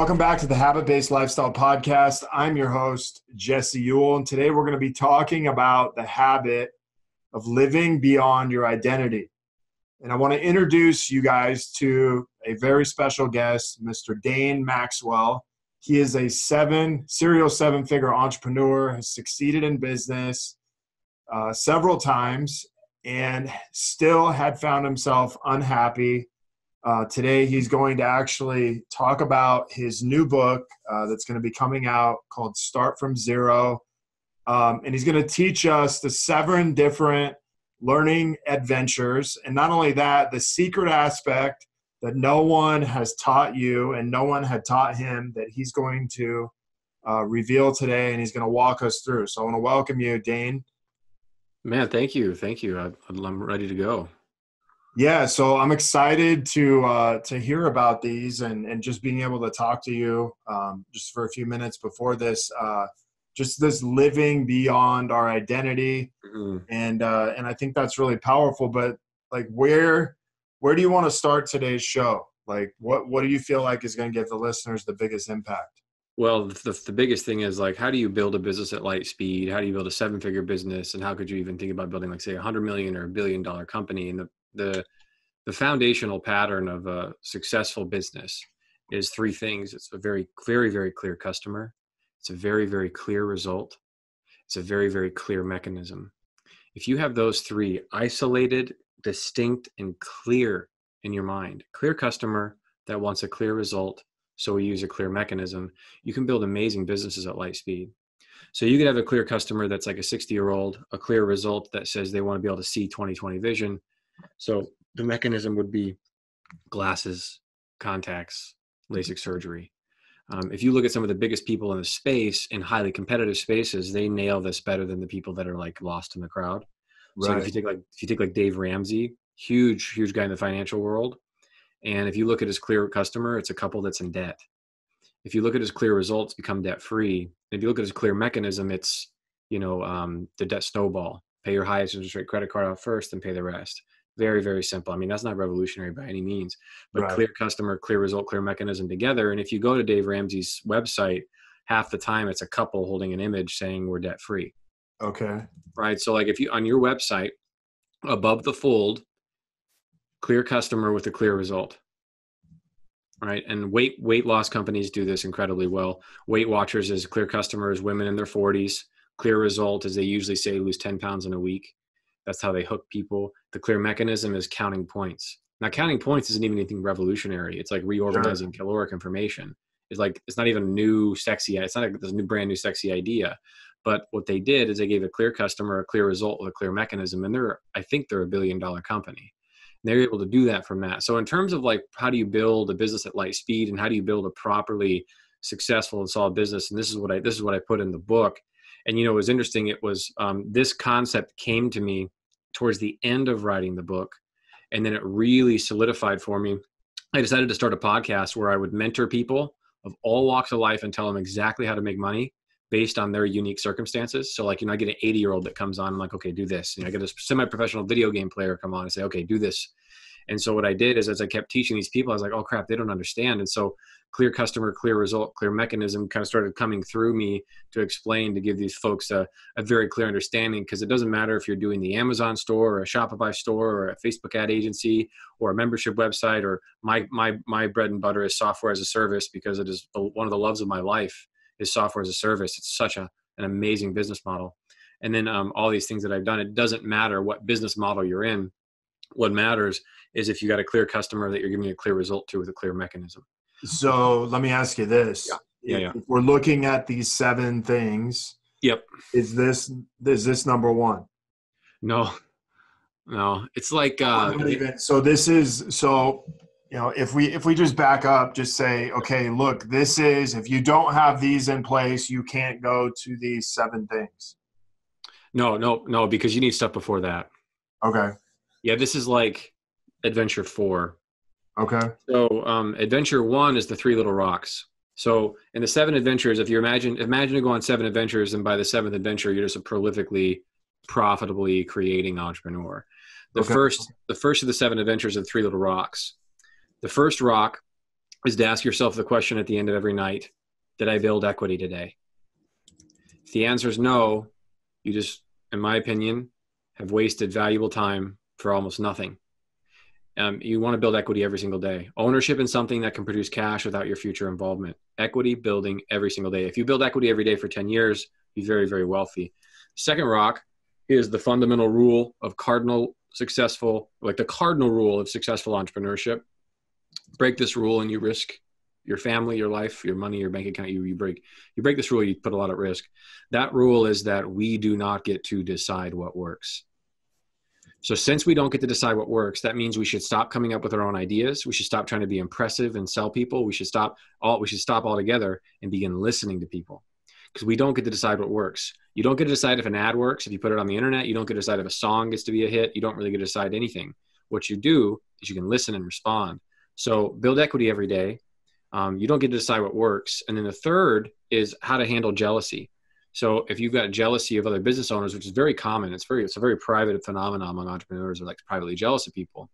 Welcome back to the Habit-Based Lifestyle Podcast. I'm your host, Jesse Ewell, and today we're going to be talking about the habit of living beyond your identity. And I want to introduce you guys to a very special guest, Mr. Dane Maxwell. He is a serial seven-figure entrepreneur, has succeeded in business several times, and still had found himself unhappy. Today, he's going to actually talk about his new book that's going to be coming out called Start From Zero. And he's going to teach us the 7 different learning adventures. And not only that, the secret aspect that no one has taught you and no one had taught him that he's going to reveal today, and he's going to walk us through. So I want to welcome you, Dane. Man, thank you. Thank you. I'm ready to go. Yeah, so I'm excited to hear about these and just being able to talk to you just for a few minutes before this, just this living beyond our identity, and I think that's really powerful. But like, where do you want to start today's show? Like, what do you feel like is going to give the listeners the biggest impact? Well, the biggest thing is, like, how do you build a business at light speed? How do you build a 7-figure business? And how could you even think about building, like, say, $100 million or $1 billion company? And the foundational pattern of a successful business is 3 things. It's a very, very, very clear customer. It's a very, very clear result. It's a very, very clear mechanism. If you have those 3 isolated, distinct, and clear in your mind, clear customer that wants a clear result, so we use a clear mechanism, you can build amazing businesses at light speed. So you could have a clear customer that's like a 60-year-old, a clear result that says they want to be able to see 20/20 vision. So the mechanism would be glasses, contacts, LASIK surgery. If you look at some of the biggest people in the space, in highly competitive spaces, they nail this better than the people that are like lost in the crowd. Right. So if you take like Dave Ramsey, huge guy in the financial world, and if you look at his clear customer, it's a couple that's in debt. If you look at his clear results, become debt free. If you look at his clear mechanism, it's the debt snowball. Pay your highest interest rate credit card out first, and pay the rest. Very, very simple. I mean, that's not revolutionary by any means, but right. Clear customer, clear result, clear mechanism together. And if you go to Dave Ramsey's website, half the time it's a couple holding an image saying we're debt free. Okay. Right. So like, if you, on your website, above the fold, clear customer with a clear result. Right. And weight loss companies do this incredibly well. Weight Watchers is clear customers, women in their 40s. Clear result is they usually say lose 10 pounds in a week. That's how they hook people. The clear mechanism is counting points. Now, counting points isn't even anything revolutionary. It's like reorganizing caloric information. It's not even new, sexy. It's not like this brand new sexy idea. But what they did is they gave a clear customer a clear result with a clear mechanism. And I think they're $1 billion company. And they're able to do that from that. So in terms of like, how do you build a business at light speed, and how do you build a properly successful and solid business? And this is what I put in the book. And, it was interesting. It was this concept came to me towards the end of writing the book. And then it really solidified for me. I decided to start a podcast where I would mentor people of all walks of life and tell them exactly how to make money based on their unique circumstances. So like, I get an 80-year-old that comes on, I'm like, okay, do this. I get a semi-professional video game player come on and say, okay, do this. And so what I did is, as I kept teaching these people, I was like, oh crap, they don't understand. And so clear customer, clear result, clear mechanism kind of started coming through me to explain, to give these folks a very clear understanding. Because it doesn't matter if you're doing the Amazon store or a Shopify store or a Facebook ad agency or a membership website, or my bread and butter is software as a service, because it is one of the loves of my life is software as a service. It's such an amazing business model. And then all these things that I've done, it doesn't matter what business model you're in. What matters is if you got a clear customer that you're giving a clear result to with a clear mechanism. So let me ask you this. Yeah. If we're looking at these 7 things, yep. Is this number 1? No. It's like, if we just back up, just say, okay, look, this is, if you don't have these in place, you can't go to these 7 things. No, because you need stuff before that. Okay. Yeah. This is like adventure 4. Okay. So adventure 1 is the 3 little rocks. So in the 7 adventures, if you imagine to go on 7 adventures, and by the 7th adventure, you're just a prolifically, profitably creating entrepreneur. The first of the 7 adventures are the 3 little rocks. The first rock is to ask yourself the question at the end of every night, did I build equity today? If the answer is no, you just, in my opinion, have wasted valuable time for almost nothing. You want to build equity every single day. Ownership in something that can produce cash without your future involvement. Equity building every single day. If you build equity every day for 10 years, you're very, very wealthy. Second rock is the fundamental rule of the cardinal rule of successful entrepreneurship. Break this rule and you risk your family, your life, your money, your bank account. You break this rule, you put a lot at risk. That rule is that we do not get to decide what works. So since we don't get to decide what works, that means we should stop coming up with our own ideas. We should stop trying to be impressive and sell people. We should stop altogether and begin listening to people, because we don't get to decide what works. You don't get to decide if an ad works. If you put it on the internet, you don't get to decide if a song gets to be a hit. You don't really get to decide anything. What you do is you can listen and respond. So build equity every day. You don't get to decide what works. And then the third is how to handle jealousy. So if you've got jealousy of other business owners, which is very common, it's a very private phenomenon among entrepreneurs who are like privately jealous of people.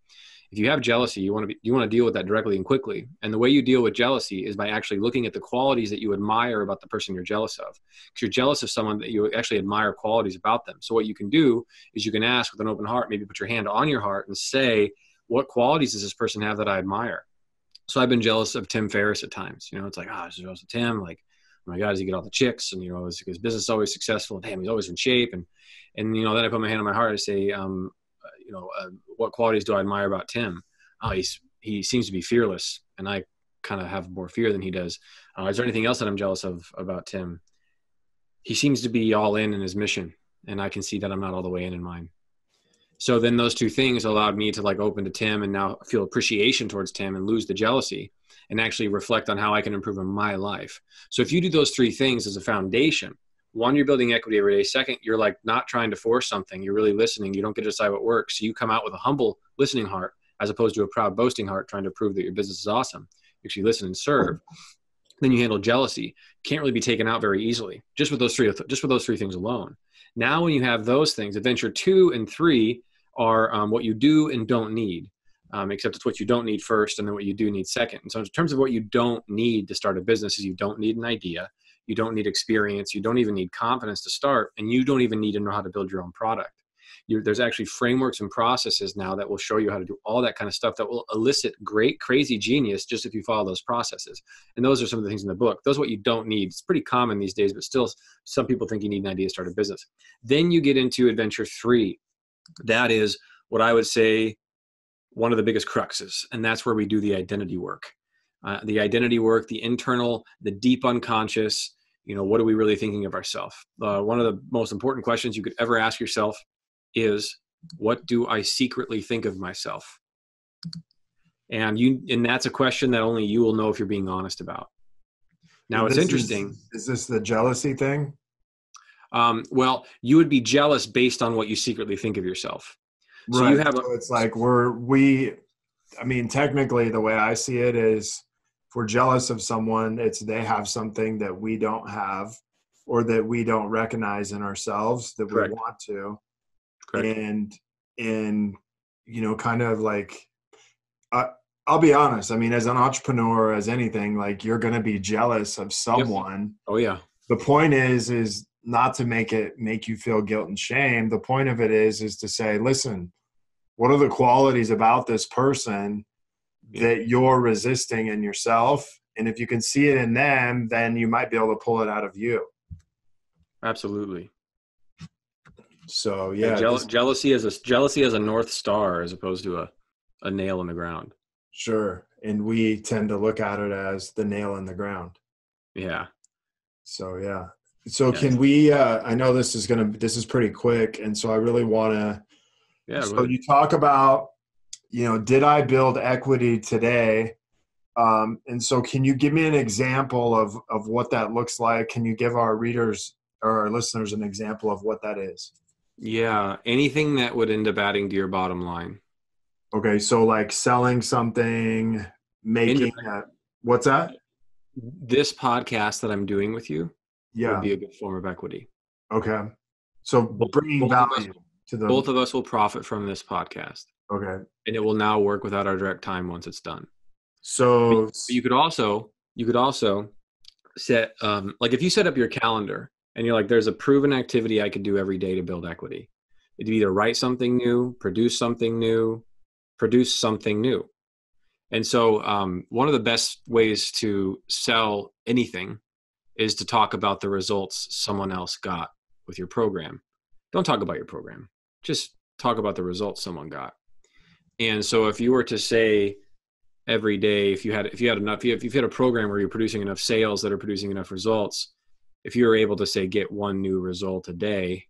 If you have jealousy, you want to deal with that directly and quickly. And the way you deal with jealousy is by actually looking at the qualities that you admire about the person you're jealous of. Because you're jealous of someone that you actually admire qualities about them. So what you can do is you can ask with an open heart, maybe put your hand on your heart and say, what qualities does this person have that I admire? So I've been jealous of Tim Ferriss at times. It's like, I'm jealous of Tim. Like, oh my God, does he get all the chicks? And, his business is always successful. Damn, he's always in shape. And then I put my hand on my heart. I say, what qualities do I admire about Tim? Oh, he seems to be fearless. And I kind of have more fear than he does. Is there anything else that I'm jealous of about Tim? He seems to be all in his mission. And I can see that I'm not all the way in mine. So then those two things allowed me to open to Tim and now feel appreciation towards Tim and lose the jealousy and actually reflect on how I can improve in my life. So if you do those three things as a foundation, one, you're building equity every day. Second, you're not trying to force something. You're really listening. You don't get to decide what works. So you come out with a humble listening heart as opposed to a proud boasting heart trying to prove that your business is awesome. You actually listen and serve. Then you handle jealousy. Can't really be taken out very easily just with those three things alone. Now, when you have those things, adventure 2 and 3 are what you do and don't need, except it's what you don't need first and then what you do need second. And so in terms of what you don't need to start a business is you don't need an idea. You don't need experience. You don't even need confidence to start. And you don't even need to know how to build your own product. There's actually frameworks and processes now that will show you how to do all that kind of stuff that will elicit great, crazy genius just if you follow those processes. And those are some of the things in the book. Those are what you don't need. It's pretty common these days, but still some people think you need an idea to start a business. Then you get into adventure 3. That is what I would say one of the biggest cruxes. And that's where we do the identity work. The identity work, the internal, the deep unconscious, what are we really thinking of ourselves? One of the most important questions you could ever ask yourself is, what do I secretly think of myself? And that's a question that only you will know if you're being honest about. Now, it's interesting. Is this the jealousy thing? Well, you would be jealous based on what you secretly think of yourself. So right. So it's like technically the way I see it is, if we're jealous of someone, it's they have something that we don't have or that we don't recognize in ourselves that Correct. We want to. Correct. And kind of I'll be honest. As an entrepreneur, as anything, you're going to be jealous of someone. Yep. Oh yeah. The point is not to make you feel guilt and shame. The point of it is to say, listen, what are the qualities about this person that you're resisting in yourself? And if you can see it in them, then you might be able to pull it out of you. Absolutely. So yeah, jealousy as a North Star as opposed to a nail in the ground. Sure. And we tend to look at it as the nail in the ground. Yeah. So yeah. So can we, I know this is pretty quick. And so I really want to, so you talk about, did I build equity today? And so can you give me an example of what that looks like? Can you give our readers or our listeners an example of what that is? Yeah. Anything that would end up adding to your bottom line. Okay. So selling something, making what's that? This podcast that I'm doing with you would be a good form of equity. Okay. So bringing value to the... Both of us will profit from this podcast. Okay. And it will now work without our direct time once it's done. So But you could also set, like if you set up your calendar and you're like, there's a proven activity I could do every day to build equity. It'd either write something new, produce something new, produce something new. And so one of the best ways to sell anything is to talk about the results someone else got with your program. Don't talk about your program. Just talk about the results someone got. And so if you were to say every day, if you had a program where you're producing enough sales that are producing enough results, if you were able to say, get one new result a day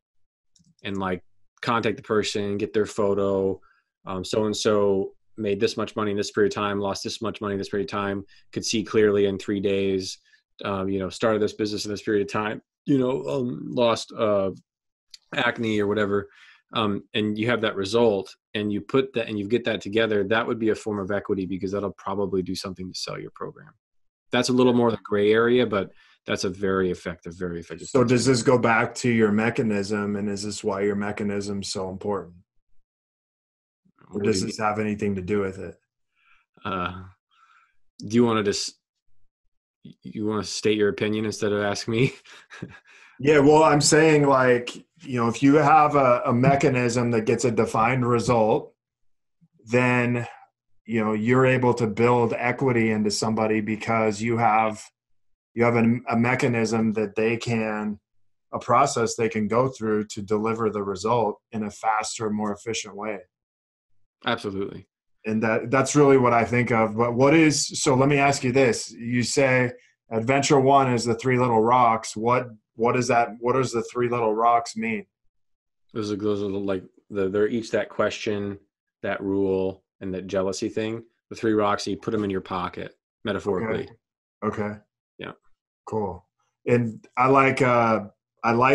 and like contact the person, get their photo, so-and-so made this much money in this period of time, lost this much money in this period of time, could see clearly in 3 days, started this business in this period of time, lost acne or whatever. And you have that result and you put that and you get that together, that would be a form of equity because that'll probably do something to sell your program. That's a little more the gray area, but that's a very effective. So does this go back to your mechanism, and is this why your mechanism is so important? Or does this have anything to do with it? Do you want to state your opinion instead of ask me? Yeah, well, I'm saying like, if you have a mechanism that gets a defined result, then, you're able to build equity into somebody because you have a mechanism that a process they can go through to deliver the result in a faster, more efficient way. Absolutely. And that's really what I think of. But so let me ask you this. You say Adventure 1 is the 3 little rocks. What is that? What does the 3 little rocks mean? Those are like they're each that question, that rule, and that jealousy thing. The 3 rocks, you put them in your pocket, metaphorically. Okay. Yeah. Cool. And I like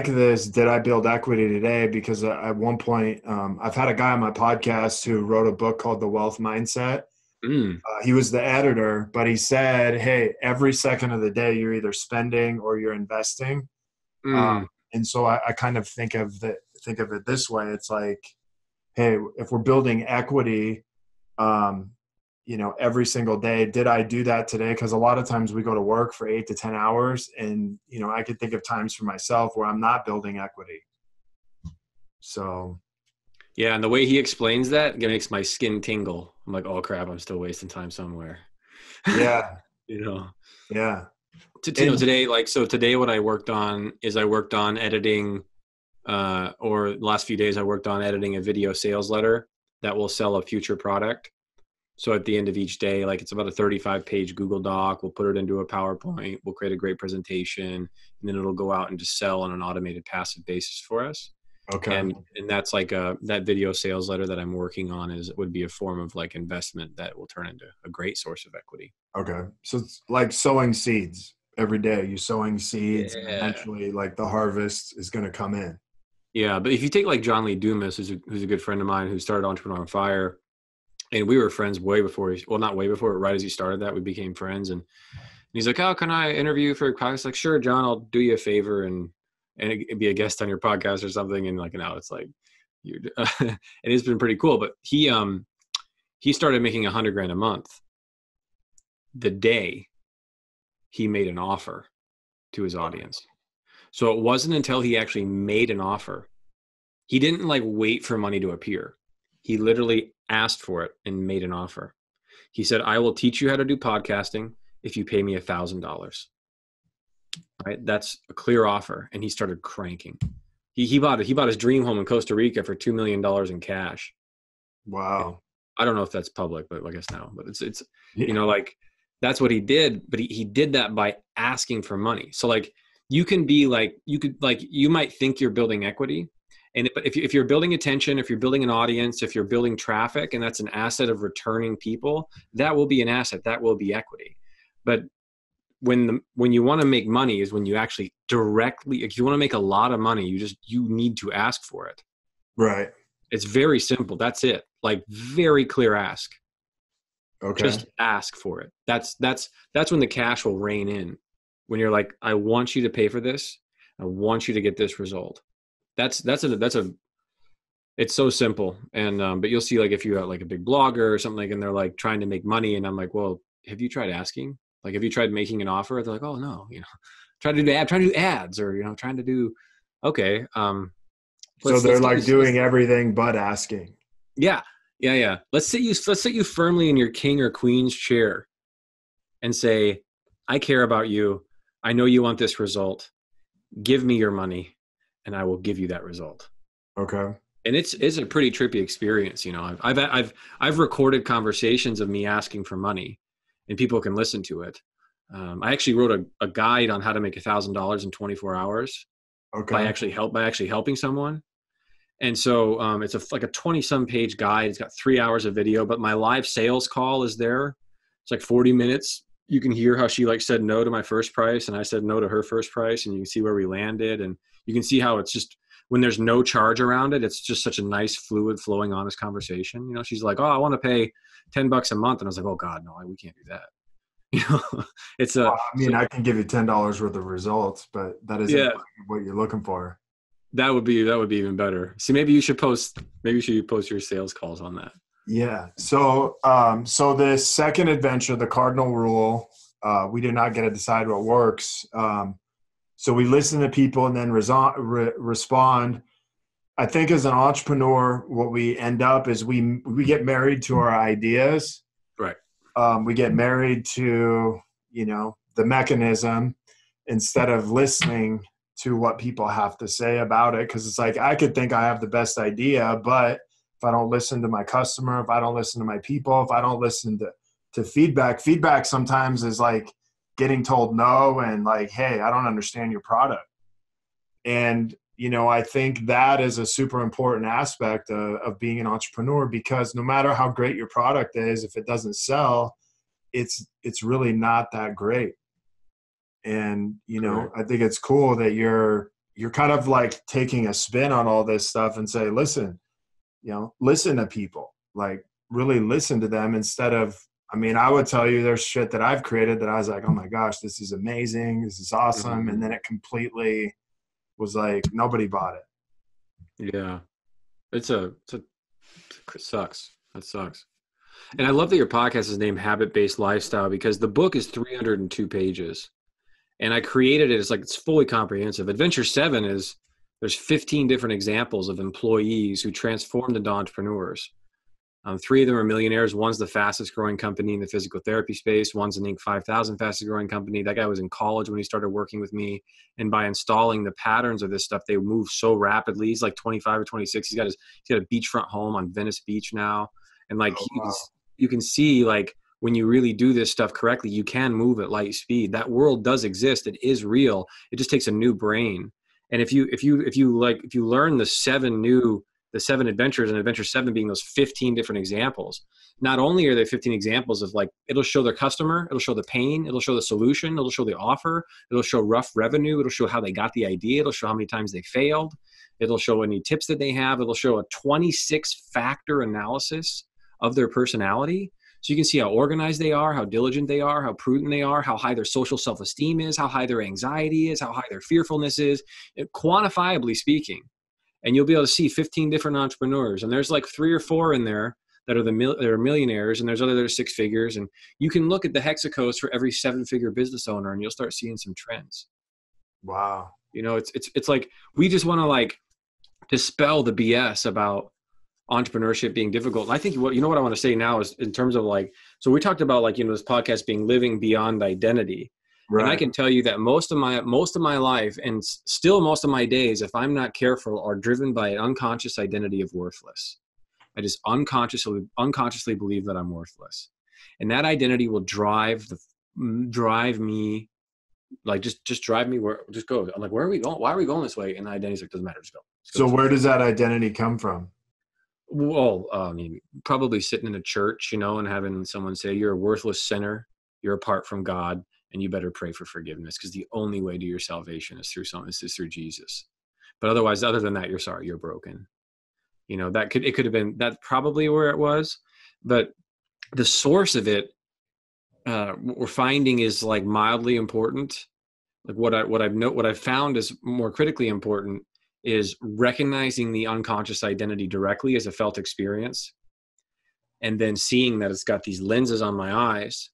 this. Did I build equity today? Because at one point, I've had a guy on my podcast who wrote a book called The Wealth Mindset. He was the editor, but he said, hey, every second of the day, you're either spending or you're investing. And so I kind of think of it this way. It's like, hey, if we're building equity, every single day, did I do that today? Because a lot of times we go to work for 8 to 10 hours and, I could think of times for myself where I'm not building equity. So. Yeah. And the way he explains that, it makes my skin tingle. I'm like, oh crap, I'm still wasting time somewhere. Yeah. Yeah. Today, today what I worked on is editing, or the last few days I worked on editing a video sales letter that will sell a future product. So at the end of each day, like it's about a 35-page Google Doc. We'll put it into a PowerPoint. We'll create a great presentation, and then it'll go out and just sell on an automated passive basis for us. Okay. And that's like that video sales letter that I'm working on would be a form of like investment that will turn into a great source of equity. Okay. So it's like sowing seeds every day. You're sowing seeds, and eventually like the harvest is going to come in. Yeah. But if you take like John Lee Dumas, who's a good friend of mine who started Entrepreneur on Fire, and we were friends way before not way before, but right as he started that, we became friends. And he's like, oh, can I interview for a podcast? Like, sure, John, I'll do you a favor and be a guest on your podcast or something. And like, now it's like, and it's been pretty cool. But he started making $100,000 a month the day he made an offer to his audience. So it wasn't until he actually made an offer. He didn't like wait for money to appear. He literally asked for it and made an offer. He said, I will teach you how to do podcasting if you pay me $1,000. Right? That's a clear offer. And he started cranking. He bought his dream home in Costa Rica for $2 million in cash. Wow. And I don't know if that's public, but I guess now, but it's like that's what he did. But he did that by asking for money. So like you might think you're building equity. But if you're building attention, if you're building an audience, if you're building traffic, and that's an asset of returning people, that will be an asset. That will be equity. But when you want to make money is when you actually directly, if you want to make a lot of money, you need to ask for it. Right. It's very simple. That's it. Like very clear ask. Okay. Just ask for it. That's when the cash will rain in. When you're like, I want you to pay for this. I want you to get this result. It's so simple. And, but you'll see like if you have like a big blogger or something like, and they're like trying to make money, and I'm like, well, have you tried asking? Like, have you tried making an offer? They're like, oh no, trying to do ads, or, trying to do, okay. So they're like doing everything but asking. Yeah. Let's sit you firmly in your king or queen's chair and say, I care about you. I know you want this result. Give me your money and I will give you that result. Okay. And it's a pretty trippy experience. I've recorded conversations of me asking for money, and people can listen to it. I actually wrote a guide on how to make $1,000 in 24 hours by actually helping someone. And so it's like a 20-some page guide. It's got 3 hours of video, but my live sales call is there. It's like 40 minutes. You can hear how she said no to my first price, and I said no to her first price, and you can see where we landed, and you can see how it's just, when there's no charge around it, it's just such a nice, fluid, flowing, honest conversation. She's like, oh, I want to pay $10 a month. And I was like, oh God, no, we can't do that. It's I can give you $10 worth of results, but that isn't what you're looking for. That would be even better. See, maybe you should post your sales calls on that. Yeah. So, this second adventure, the cardinal rule, we did not get to decide what works. So we listen to people and then respond. I think as an entrepreneur, what we end up is we get married to our ideas. Right. We get married to, the mechanism instead of listening to what people have to say about it. Cause it's like, I could think I have the best idea, but if I don't listen to my customer, if I don't listen to my people, if I don't listen to feedback sometimes is like getting told no and like, hey, I don't understand your product. And, I think that is a super important aspect of being an entrepreneur, because no matter how great your product is, if it doesn't sell, it's really not that great. And, I think it's cool that you're kind of like taking a spin on all this stuff and say, listen to people, like really listen to them instead of, I would tell you there's shit that I've created that I was like, oh my gosh, this is amazing. This is awesome. Mm-hmm. And then it completely was like, nobody bought it. Yeah. It sucks. That sucks. And I love that your podcast is named Habit-Based Lifestyle, because the book is 302 pages. And I created it as it's fully comprehensive. Adventure 7 there's 15 different examples of employees who transformed into entrepreneurs. 3 of them are millionaires. One's the fastest growing company in the physical therapy space. One's an Inc. 5000 fastest growing company. That guy was in college when he started working with me. And by installing the patterns of this stuff, they move so rapidly. He's like 25 or 26. He's got a beachfront home on Venice Beach now. And you can see when you really do this stuff correctly, you can move at light speed. That world does exist. It is real. It just takes a new brain. And if you learn the 7 adventures, and adventure 7 being those 15 different examples, not only are there 15 examples of it'll show the customer, it'll show the pain, it'll show the solution, it'll show the offer, it'll show rough revenue, it'll show how they got the idea, it'll show how many times they failed, it'll show any tips that they have, it'll show a 26 factor analysis of their personality. So you can see how organized they are, how diligent they are, how prudent they are, how high their social self-esteem is, how high their anxiety is, how high their fearfulness is, quantifiably speaking. And you'll be able to see 15 different entrepreneurs. And there's 3 or 4 in there that are that are millionaires, and there's other that are 6 figures. And you can look at the hexacos for every 7-figure business owner, and you'll start seeing some trends. Wow. It's like, we just want to dispel the BS about entrepreneurship being difficult. And I think what I want to say now is, in terms of so we talked about this podcast being living beyond identity. Right. And I can tell you that most of my life, and still most of my days, if I'm not careful, are driven by an unconscious identity of worthless. I just unconsciously believe that I'm worthless. And that identity will drive me, just drive me just go. I'm like, where are we going? Why are we going this way? And the identity's doesn't matter, just go. So where does that identity come from? Well, probably sitting in a church, and having someone say, you're a worthless sinner, you're apart from God, and you better pray for forgiveness, because the only way to your salvation is through Jesus. But otherwise, other than that, you're sorry, you're broken. It could have been that, probably where it was, but the source of it, what we're finding is mildly important. What I've found is more critically important is recognizing the unconscious identity directly as a felt experience, and then seeing that it's got these lenses on my eyes,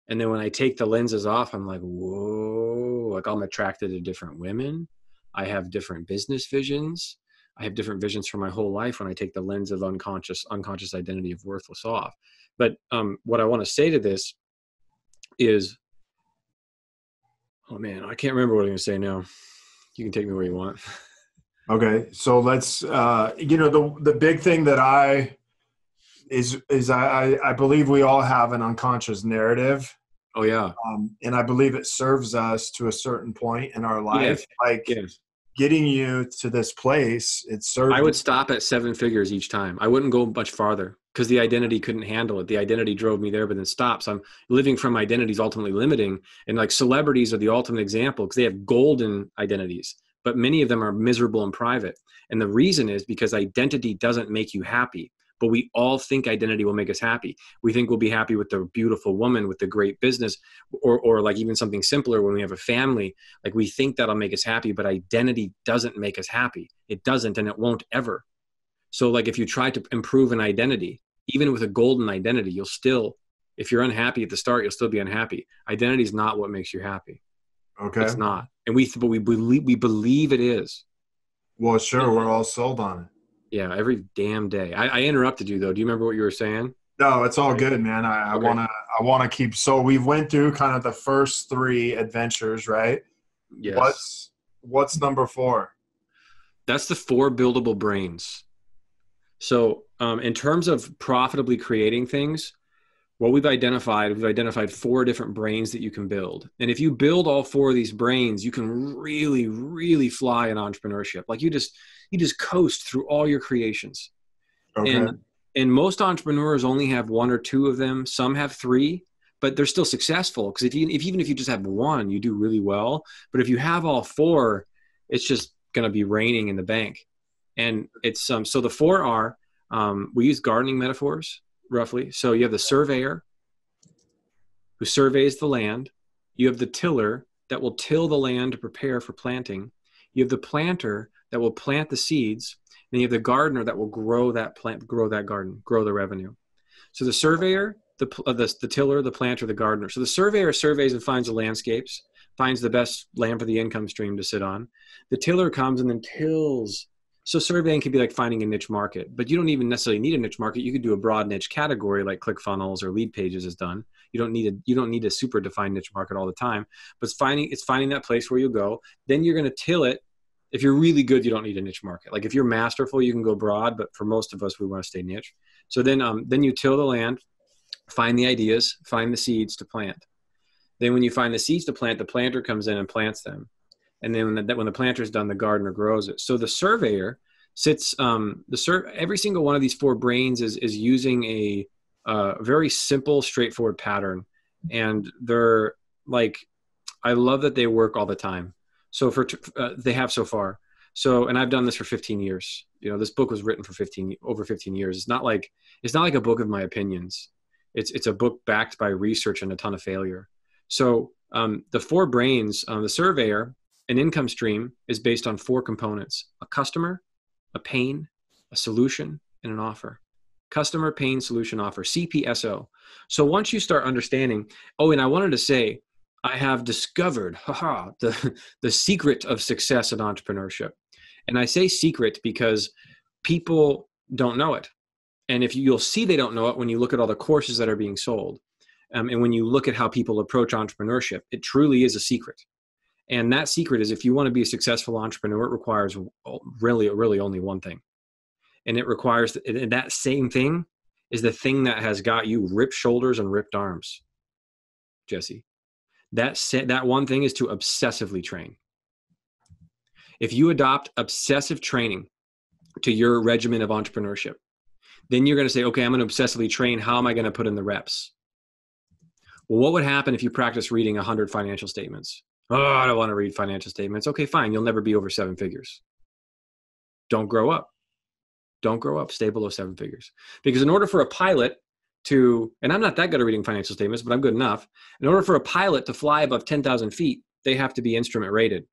And then when I take the lenses off, I'm like, whoa, like I'm attracted to different women. I have different business visions. I have different visions for my whole life when I take the lens of unconscious identity of worthless off. But what I want to say to this is, oh man, I can't remember what I'm going to say now. You can take me where you want. Okay. So let's, the big thing that I believe we all have an unconscious narrative. Oh yeah. And I believe it serves us to a certain point in our life. Yes. Getting you to this place, it serves. I would stop at 7 figures each time. I wouldn't go much farther because the identity couldn't handle it. The identity drove me there, but then stops. I'm living from identities ultimately limiting. And like celebrities are the ultimate example because they have golden identities, but many of them are miserable in private. And the reason is because identity doesn't make you happy. But we all think identity will make us happy. We think we'll be happy with the beautiful woman, with the great business, or like even something simpler when we have a family. Like we think that'll make us happy, but identity doesn't make us happy. It doesn't, and it won't ever. So like if you try to improve an identity, even with a golden identity, you'll still, if you're unhappy at the start, you'll still be unhappy. Identity is not what makes you happy. Okay. It's not. And we believe it is. Well, sure. We're all sold on it. Yeah, every damn day. I interrupted you though. Do you remember what you were saying? No, it's all good, man. I want to keep. So we went through kind of the first 3 adventures, right? Yes. What's number 4? That's the 4 buildable brains. So in terms of profitably creating things, what we've identified 4 different brains that you can build. And if you build all 4 of these brains, you can really, really fly in entrepreneurship. Like you just coast through all your creations. Okay. And most entrepreneurs only have 1 or 2 of them. Some have 3, but they're still successful. Because even if you just have 1, you do really well. But if you have all 4, it's just going to be raining in the bank. And it's so the 4 are, we use gardening metaphors roughly. So you have the surveyor who surveys the land. You have the tiller that will till the land to prepare for planting. You have the planter that will plant the seeds. And you have the gardener that will grow that plant, grow that garden, grow the revenue. So the surveyor, the tiller, the planter, the gardener. So the surveyor surveys and finds the landscapes, finds the best land for the income stream to sit on. The tiller comes and then tills. So surveying can be like finding a niche market, but you don't even necessarily need a niche market. You could do a broad niche category like ClickFunnels or Lead Pages has done. You don't need a super defined niche market all the time, but it's finding that place where you go. Then you're going to till it. If you're really good, you don't need a niche market. Like if you're masterful, you can go broad, but for most of us, we want to stay niche. So then you till the land, find the ideas, find the seeds to plant. Then when you find the seeds to plant, the planter comes in and plants them. And then when the planter's done, the gardener grows it. So the surveyor sits, every single one of these 4 brains is using a very simple, straightforward pattern. And they're like, I love that they work all the time. So they have so far. So, and I've done this for 15 years. You know, this book was written for over 15 years. It's not like a book of my opinions. It's a book backed by research and a ton of failure. So the 4 brains, the surveyor, an income stream is based on 4 components: a customer, a pain, a solution, and an offer. Customer, pain, solution, offer, CPSO. So once you start understanding, and I wanted to say, I have discovered, the secret of success in entrepreneurship. And I say secret because people don't know it. And you'll see they don't know it when you look at all the courses that are being sold. And when you look at how people approach entrepreneurship, it truly is a secret. And that secret is, if you want to be a successful entrepreneur, it requires really, really only one thing. And it requires, and that same thing is the thing that has got you ripped shoulders and ripped arms, Jesse. That one thing is to obsessively train. If you adopt obsessive training to your regimen of entrepreneurship, then you're going to say, okay, I'm going to obsessively train. How am I going to put in the reps? Well, what would happen if you practice reading 100 financial statements? Oh, I don't want to read financial statements. Okay, fine. You'll never be over 7 figures. Don't grow up. Don't grow up. Stay below 7 figures. Because in order for a pilot and I'm not that good at reading financial statements, but I'm good enough. In order for a pilot to fly above 10,000 feet, they have to be instrument rated.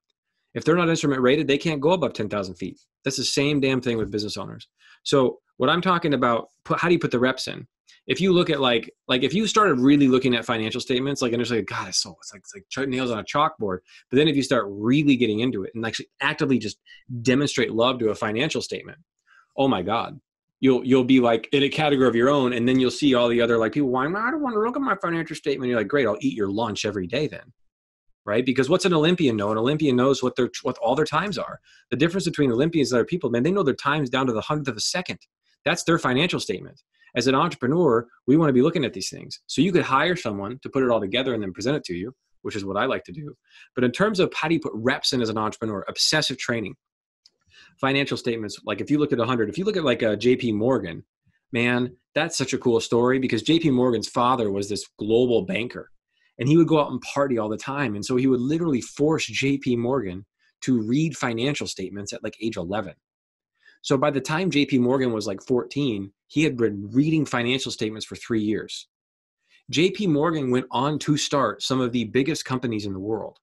If they're not instrument rated, they can't go above 10,000 feet. That's the same damn thing with business owners. So what I'm talking about, how do you put the reps in? if you look at like if you started really looking at financial statements, like initially, God, it's like nails on a chalkboard. But then if you start really getting into it and actually actively just demonstrate love to a financial statement, oh my God, you'll be like in a category of your own. And then you'll see all the other like people, why I don't want to look at my financial statement. You're like, great, I'll eat your lunch every day then. Right? Because what's an Olympian know? An Olympian knows what all their times are. The difference between Olympians and other people, man, they know their times down to the 100th of a second. That's their financial statement. As an entrepreneur, we want to be looking at these things. So you could hire someone to put it all together and then present it to you, which is what I like to do. But in terms of how do you put reps in as an entrepreneur, obsessive training, financial statements, like if you look at 100, if you look at like a JP Morgan, man, that's such a cool story because JP Morgan's father was this global banker. And he would go out and party all the time. And so he would literally force JP Morgan to read financial statements at like age 11. So by the time JP Morgan was like 14, he had been reading financial statements for 3 years. JP Morgan went on to start some of the biggest companies in the world.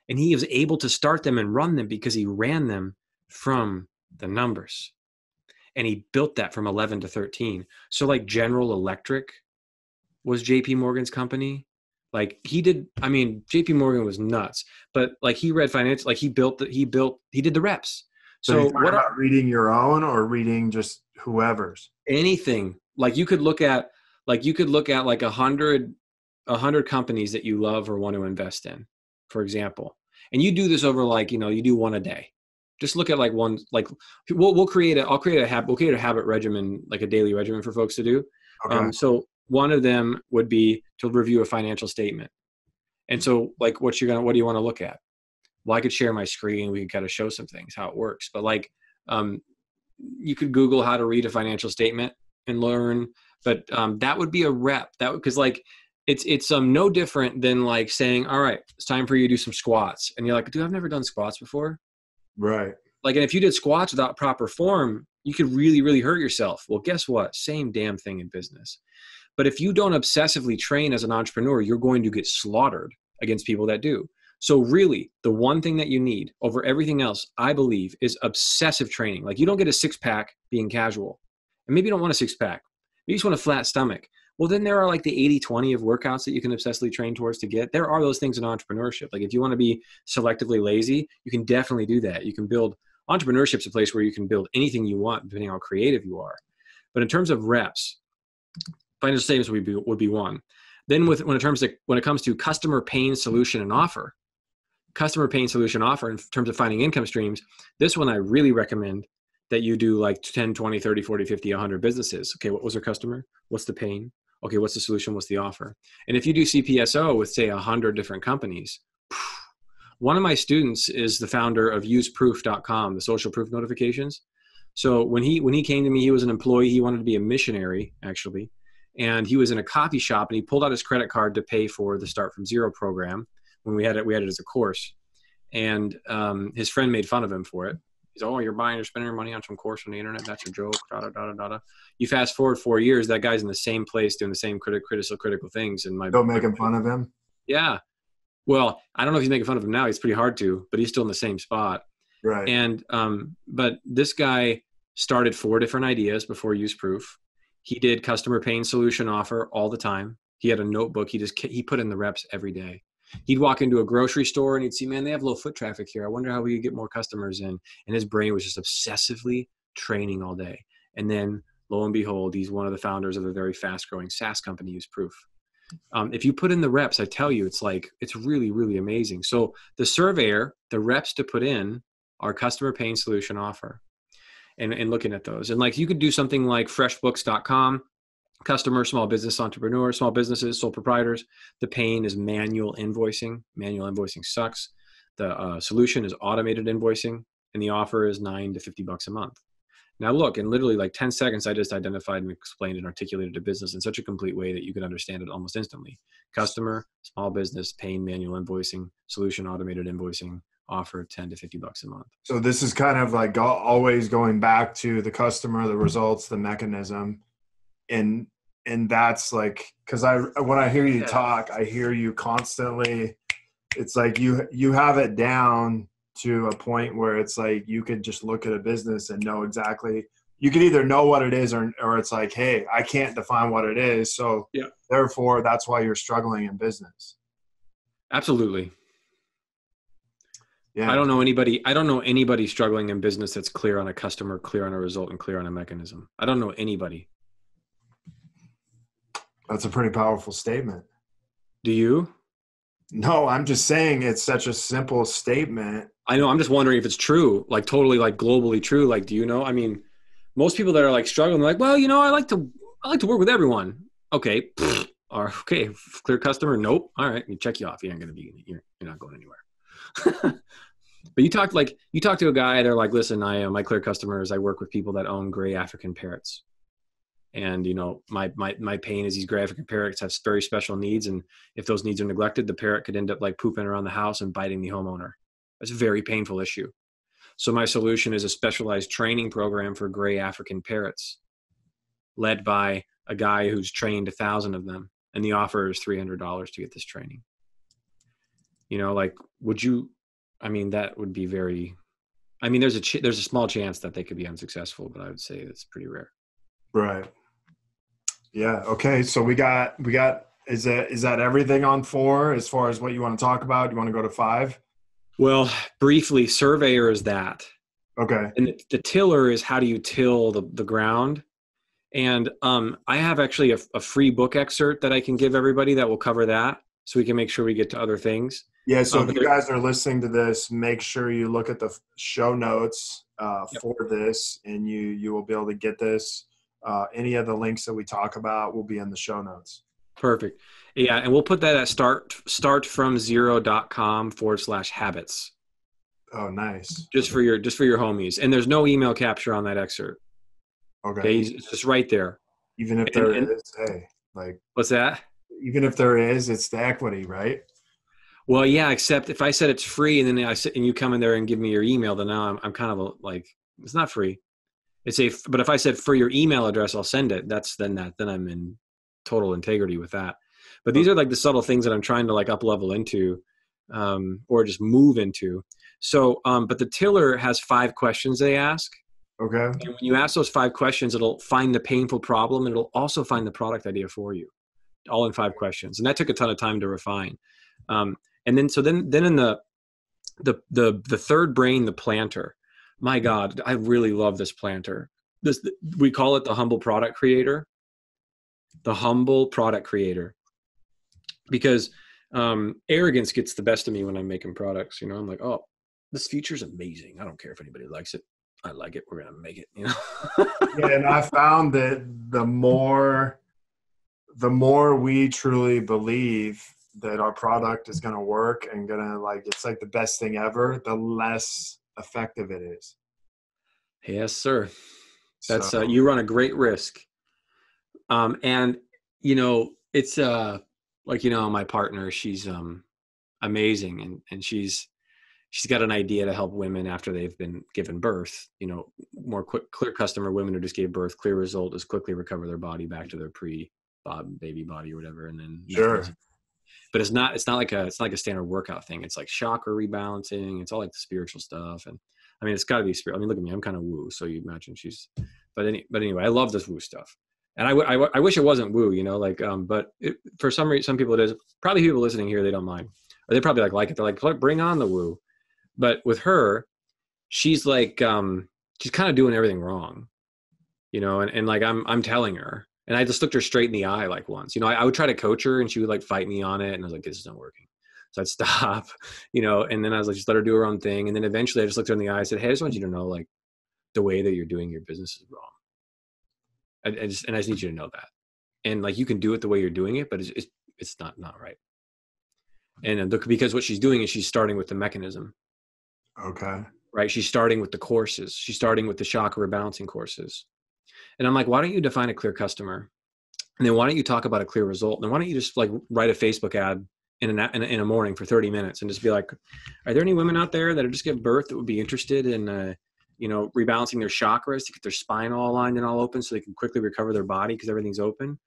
And he was able to start them and run them because he ran them from the numbers. And he built that from 11 to 13. So like General Electric was JP Morgan's company. Like he did, I mean, JP Morgan was nuts, but like he read finance, like he did the reps. So what about reading your own or reading just whoever's? Anything. Like you could look at like 100 companies that you love or want to invest in, for example. And you do this over like, you do one a day. Just look at like one, like I'll create a habit regimen, like a daily regimen for folks to do. Okay. So one of them would be to review a financial statement. And so like what do you want to look at? Well, I could share my screen. We could kind of show some things, how it works. But like, you could Google how to read a financial statement and learn, but that would be a rep because like, it's no different than like saying, all right, it's time for you to do some squats. And you're like, dude, I've never done squats before. Right. Like, and if you did squats without proper form, you could really, really hurt yourself. Well, guess what? Same damn thing in business. But if you don't obsessively train as an entrepreneur, you're going to get slaughtered against people that do. So really, the one thing that you need over everything else, I believe, is obsessive training. Like you don't get a six-pack being casual. And maybe you don't want a six-pack. Maybe you just want a flat stomach. Well, then there are like the 80-20 of workouts that you can obsessively train towards to get. There are those things in entrepreneurship. Like if you want to be selectively lazy, you can definitely do that. You can build entrepreneurship's a place where you can build anything you want, depending on how creative you are. But in terms of reps, financial statements would be one. Then when it comes to customer pain solution and offer, in terms of finding income streams, this one I really recommend that you do like 10, 20, 30, 40, 50, 100 businesses. Okay, what was their customer? What's the pain? Okay, what's the solution? What's the offer? And if you do CPSO with say 100 different companies, one of my students is the founder of useproof.com, the social proof notifications. So when he came to me, he was an employee. He wanted to be a missionary actually. And he was in a coffee shop and he pulled out his credit card to pay for the Start From Zero program when we had it as a course. And his friend made fun of him for it. He's, oh, you're spending your money on some course on the internet. That's a joke. You fast forward 4 years, that guy's in the same place doing the same critical things. And Don't making fun of him. Yeah. Well, I don't know if he's making fun of him now. It's pretty hard to, but he's still in the same spot. Right. And but this guy started 4 different ideas before Use Proof. He did customer pain solution offer all the time. He had a notebook. He put in the reps every day. He'd walk into a grocery store and he'd see, man, they have low foot traffic here. I wonder how we could get more customers in. And his brain was just obsessively training all day. And then lo and behold, he's one of the founders of a very fast growing SaaS company, Use Proof. If you put in the reps, I tell you, it's really, really amazing. So the surveyor, the reps to put in are customer pain solution offer. And looking at those. And like you could do something like freshbooks.com, customer, small business entrepreneur, small businesses, sole proprietors. The pain is manual invoicing. Manual invoicing sucks. The solution is automated invoicing. And the offer is $9 to $50 a month. Now look, in literally like 10 seconds, I just identified and explained and articulated a business in such a complete way that you could understand it almost instantly. Customer, small business, pain, manual invoicing, solution, automated invoicing, offer $10 to $50 a month. So this is kind of like always going back to the customer, the results, the mechanism. And that's like, because when I hear you talk, I hear you constantly, it's like you have it down to a point where it's like you could just look at a business and know exactly you can either know what it is or it's like, hey, I can't define what it is. So Yeah, therefore that's why you're struggling in business. absolutely. Yeah. I don't know anybody struggling in business that's clear on a customer, clear on a result, and clear on a mechanism. I don't know anybody. That's a pretty powerful statement. Do you? No, I'm just saying it's such a simple statement. I know. I'm just wondering if it's true, like totally, like globally true. Like, do you know? I mean, most people that are like struggling, like, well, I like to work with everyone. Okay. Or okay, clear customer. Nope. All right. You check you off. You're not going anywhere. But you talk to a guy, they're like, listen, my clear customers, I work with people that own gray African parrots. And, my pain is these gray African parrots have very special needs. And if those needs are neglected, the parrot could end up like pooping around the house and biting the homeowner. It's a very painful issue. So my solution is a specialized training program for gray African parrots led by a guy who's trained 1,000 of them. And the offer is $300 to get this training. Would you, that would be very, there's a small chance that they could be unsuccessful, but I would say that's pretty rare. Right. Yeah. Okay. So we got, is that everything on 4 as far as what you want to talk about? You want to go to 5? Well, briefly, surveyor is that. Okay. And the tiller is how do you till the ground? And I have actually a free book excerpt that I can give everybody that will cover that, so we can make sure we get to other things. Yeah, so if you guys are listening to this, make sure you look at the show notes for this, and you will be able to get this. Any of the links that we talk about will be in the show notes. Perfect. Yeah, and we'll put that at startfromzero.com/habits. Oh, nice. Just for your homies. And there's no email capture on that excerpt. Okay, it's just right there. Even if there is, hey, like what's that? Even if there is, it's the equity, right? Well, yeah, except if I said it's free and then and you come in there and give me your email, then now I'm kind of like, it's not free. But if I said for your email address, I'll send it. Then I'm in total integrity with that. But these are like the subtle things that I'm trying to like up level into, or just move into. So, but the tiller has 5 questions they ask. Okay. And when you ask those 5 questions, it'll find the painful problem, and it'll also find the product idea for you, all in 5 questions. And that took a ton of time to refine. And then in the third brain, the planter, my God, I really love this planter. We call it the humble product creator, because arrogance gets the best of me when I'm making products. I'm like, oh, this feature's amazing. I don't care if anybody likes it. I like it. We're going to make it, Yeah, and I found that the more we truly believe that our product is going to work and it's like the best thing ever, the less effective it is. Yes, sir. That's you run a great risk. And it's my partner, she's amazing, and she's got an idea to help women after they've been given birth. More clear customer, women who just gave birth, clear result is quickly recover their body back to their baby body or whatever, and then sure. But it's not like a standard workout thing. It's like chakra rebalancing. It's all like the spiritual stuff, and it's got to be spiritual. Look at me, I'm kind of woo, so you imagine she's. But anyway, I love this woo stuff, and I wish it wasn't woo, but for some reason, some people it is. Probably people listening here, they don't mind, or they probably like it. They're like, bring on the woo. But with her, she's like, she's kind of doing everything wrong, and like I'm telling her. And I just looked her straight in the eye like once. I would try to coach her, and she would like fight me on it. And I was like, this isn't working. So I'd stop, and then I was like, just let her do her own thing. And then eventually I just looked her in the eye and said, hey, I just want you to know, like, the way that you're doing your business is wrong. I just need you to know that. And like, you can do it the way you're doing it, but it's not right. And because what she's doing is she's starting with the mechanism. Okay. Right. She's starting with the courses. She's starting with the chakra rebalancing courses. And I'm like, why don't you define a clear customer? And then why don't you talk about a clear result? And why don't you just like write a Facebook ad in a morning for 30 minutes and just be like, are there any women out there that have just given birth that would be interested in, rebalancing their chakras to get their spine all aligned and all open so they can quickly recover their body because everything's open?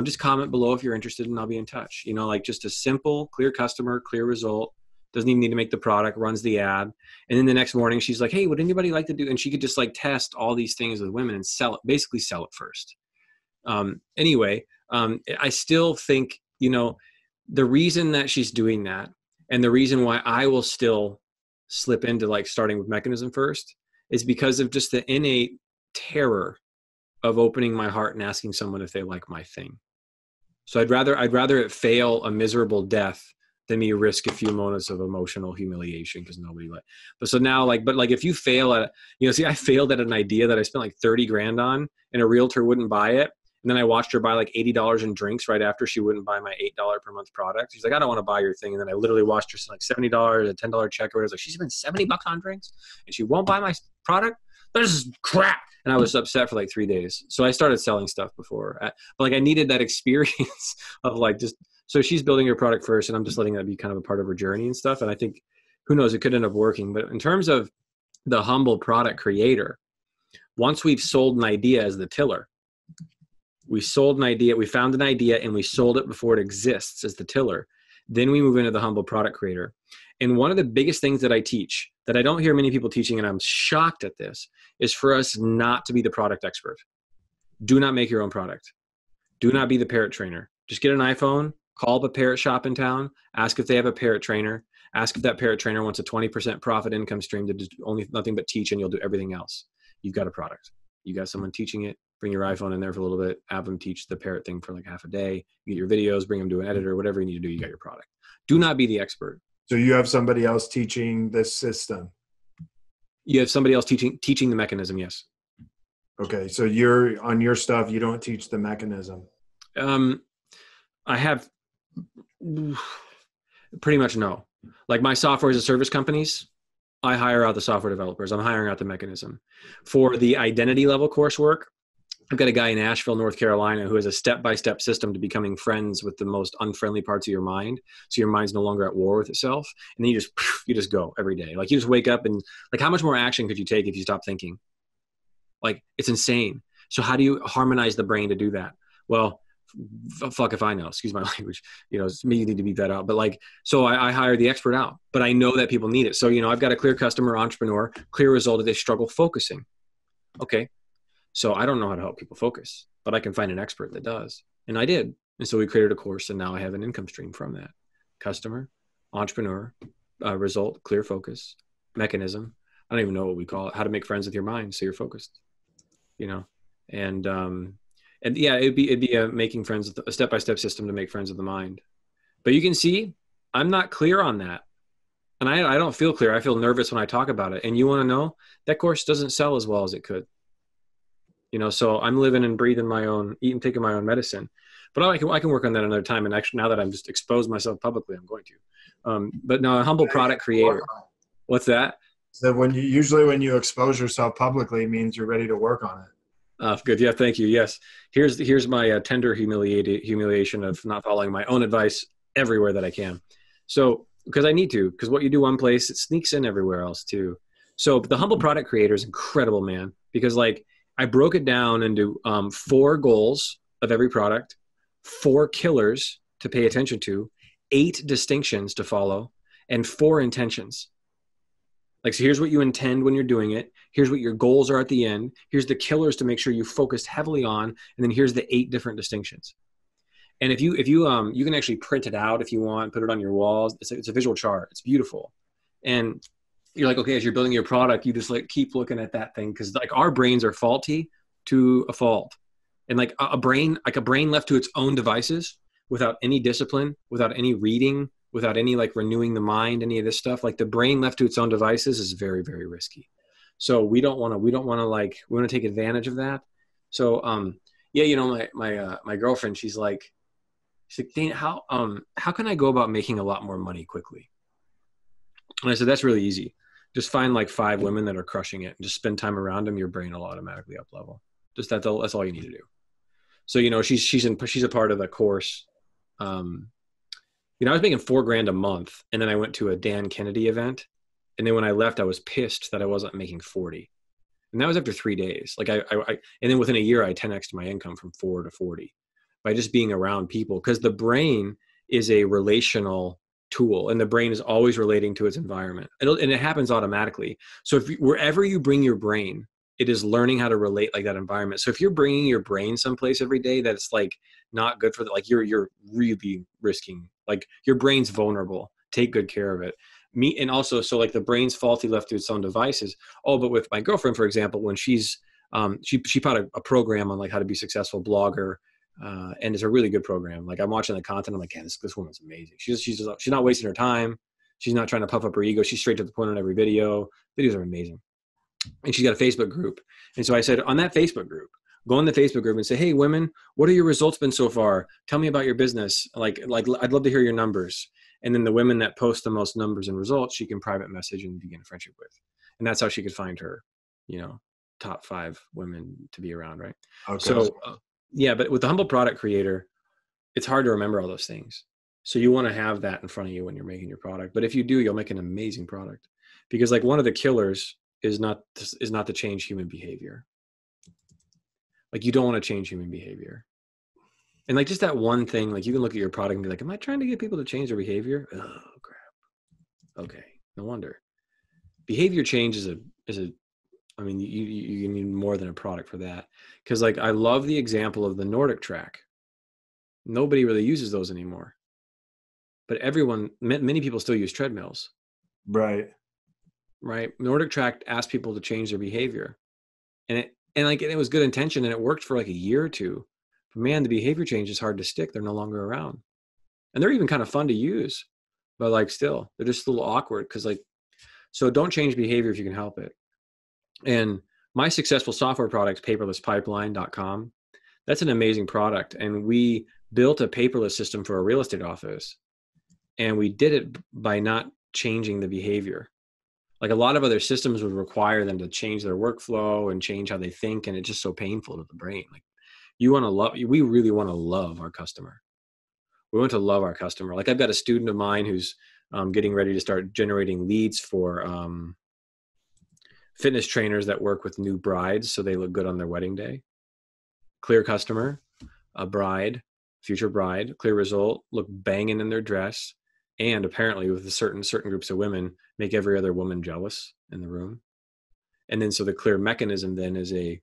Just comment below if you're interested and I'll be in touch. Like just a simple, clear customer, clear result, doesn't even need to make the product, runs the ad. And then the next morning she's like, hey, would anybody like to do, and she could just like test all these things with women and sell it, basically sell it first. Anyway, I still think, the reason that she's doing that, and the reason why I will still slip into like starting with mechanism first, is because of just the innate terror of opening my heart and asking someone if they like my thing. So I'd rather it fail a miserable death than me risk a few moments of emotional humiliation because nobody but so now if you fail at, I failed at an idea that I spent like 30 grand on and a realtor wouldn't buy it. And then I watched her buy like $80 in drinks right after she wouldn't buy my $8 per month product. She's like, I don't want to buy your thing. And then I literally watched her send like $70, a $10 check. Or I was like, she spent $70 on drinks and she won't buy my product. This is crap. And I was upset for like 3 days. So I started selling stuff before. But like I needed that experience of like just, so she's building her product first and I'm just letting that be kind of a part of her journey and stuff. And I think, who knows, it could end up working. But in terms of the humble product creator, once we've sold an idea as the tiller, we sold an idea, we found an idea and we sold it before it exists as the tiller. Then we move into the humble product creator. And one of the biggest things that I teach that I don't hear many people teaching, and I'm shocked at this, is for us not to be the product expert. Do not make your own product. Do not be the parrot trainer. Just get an iPhone, call up a parrot shop in town, ask if they have a parrot trainer, ask if that parrot trainer wants a 20% profit income stream to do nothing but teach, and you'll do everything else. You've got a product. You got someone teaching it. Bring your iPhone in there for a little bit, have them teach the parrot thing for like half a day. You get your videos, bring them to an editor, whatever you need to do, you got your product. Do not be the expert. So you have somebody else teaching this system. You have somebody else teaching the mechanism, yes. Okay, so you're on your stuff, you don't teach the mechanism. I have pretty much no. Like my software as a service companies, I hire out the software developers. I'm hiring out the mechanism. For the identity level coursework, I've got a guy in Asheville, North Carolina, who has a step-by-step system to becoming friends with the most unfriendly parts of your mind. So your mind's no longer at war with itself. And then you just go every day. Like you just wake up and like, how much more action could you take if you stop thinking? Like it's insane. So how do you harmonize the brain to do that? Well, fuck if I know, excuse my language, it's me, you need to beat that out. But like, so I hire the expert out, but I know that people need it. So, I've got a clear customer, entrepreneur, clear result that they struggle focusing. Okay. So I don't know how to help people focus, but I can find an expert that does. And I did. And so we created a course and now I have an income stream from that. Customer, entrepreneur, result, clear focus, mechanism. I don't even know what we call it. How to make friends with your mind so you're focused, and yeah, it'd be a making friends with a step-by-step system to make friends with the mind. But you can see I'm not clear on that. And I don't feel clear. I feel nervous when I talk about it. And you want to know that course doesn't sell as well as it could. So I'm living and breathing my own, eating, taking my own medicine, but I can work on that another time. And actually, now that I'm just exposed myself publicly, I'm going to. But no, a humble product creator. What's that? So when you expose yourself publicly, it means you're ready to work on it. Good. Yeah. Thank you. Yes. Here's my tender humiliation of not following my own advice everywhere that I can. So, because I need to, because what you do one place, it sneaks in everywhere else too. So the humble product creator is incredible, man, because like I broke it down into 4 goals of every product, 4 killers to pay attention to, 8 distinctions to follow, and 4 intentions. Like, so here's what you intend when you're doing it. Here's what your goals are at the end. Here's the killers to make sure you focused heavily on. And then here's the 8 different distinctions. And if you can actually print it out if you want, put it on your walls. It's a visual chart. It's beautiful. And you're like, okay, as you're building your product, you just like keep looking at that thing. Cause like our brains are faulty to a fault. And like a brain left to its own devices without any discipline, without any reading, without any like renewing the mind, any of this stuff, like the brain left to its own devices is very, very risky. So we want to take advantage of that. So, my girlfriend, she's like, Dane, how can I go about making a lot more money quickly? And I said, that's really easy. Just find like 5 women that are crushing it and just spend time around them. Your brain will automatically up level. Just that's all you need to do. So, she's a part of the course. I was making $4,000 a month, and then I went to a Dan Kennedy event. And then when I left, I was pissed that I wasn't making 40. And that was after 3 days. Like and then within a year, I 10x'd my income from 4 to 40 by just being around people. Because the brain is a relational tool, and the brain is always relating to its environment, and it happens automatically. So wherever you bring your brain, it is learning how to relate like that environment. So if you're bringing your brain someplace every day that's like not good for like you're really risking, like your brain's vulnerable. Take good care of it. And also, so like the brain's faulty left to its own devices. Oh, but with my girlfriend, for example, when she's she put a program on like how to be a successful blogger, and it's a really good program. Like I'm watching the content, I'm like, yeah, this woman's amazing. She's not wasting her time. She's not trying to puff up her ego. She's straight to the point on every video. Videos are amazing. And she's got a Facebook group. And so I said, on that Facebook group, go in the Facebook group and say, hey, women, what are your results been so far? Tell me about your business. Like I'd love to hear your numbers. And then the women that post the most numbers and results, she can private message and begin a friendship with. And that's how she could find her, top 5 women to be around. Right. Okay. So yeah, but with the humble product creator, it's hard to remember all those things. So you want to have that in front of you when you're making your product. But if you do, you'll make an amazing product, because like one of the killers is not to change human behavior. Like you don't want to change human behavior. And like just that one thing, like you can look at your product and be like, am I trying to get people to change their behavior? Oh crap. Okay. No wonder. Behavior change is I mean, you need more than a product for that. Cause like, I love the example of the Nordic track. Nobody really uses those anymore, but many people still use treadmills. Right. Nordic track asked people to change their behavior, and it was good intention, and it worked for like a year or two. But man, the behavior change is hard to stick. They're no longer around, and they're even kind of fun to use, but like still, they're just a little awkward. Cause like, so don't change behavior if you can help it. And my successful software product, paperlesspipeline.com, that's an amazing product. And we built a paperless system for a real estate office. And we did it by not changing the behavior. Like a lot of other systems would require them to change their workflow and change how they think. And it's just so painful to the brain. Like we really want to love our customer. We want to love our customer. Like I've got a student of mine who's getting ready to start generating leads for fitness trainers that work with new brides so they look good on their wedding day. Clear customer, a bride, future bride, clear result, look banging in their dress, and apparently with certain groups of women, make every other woman jealous in the room. And then so the clear mechanism then is a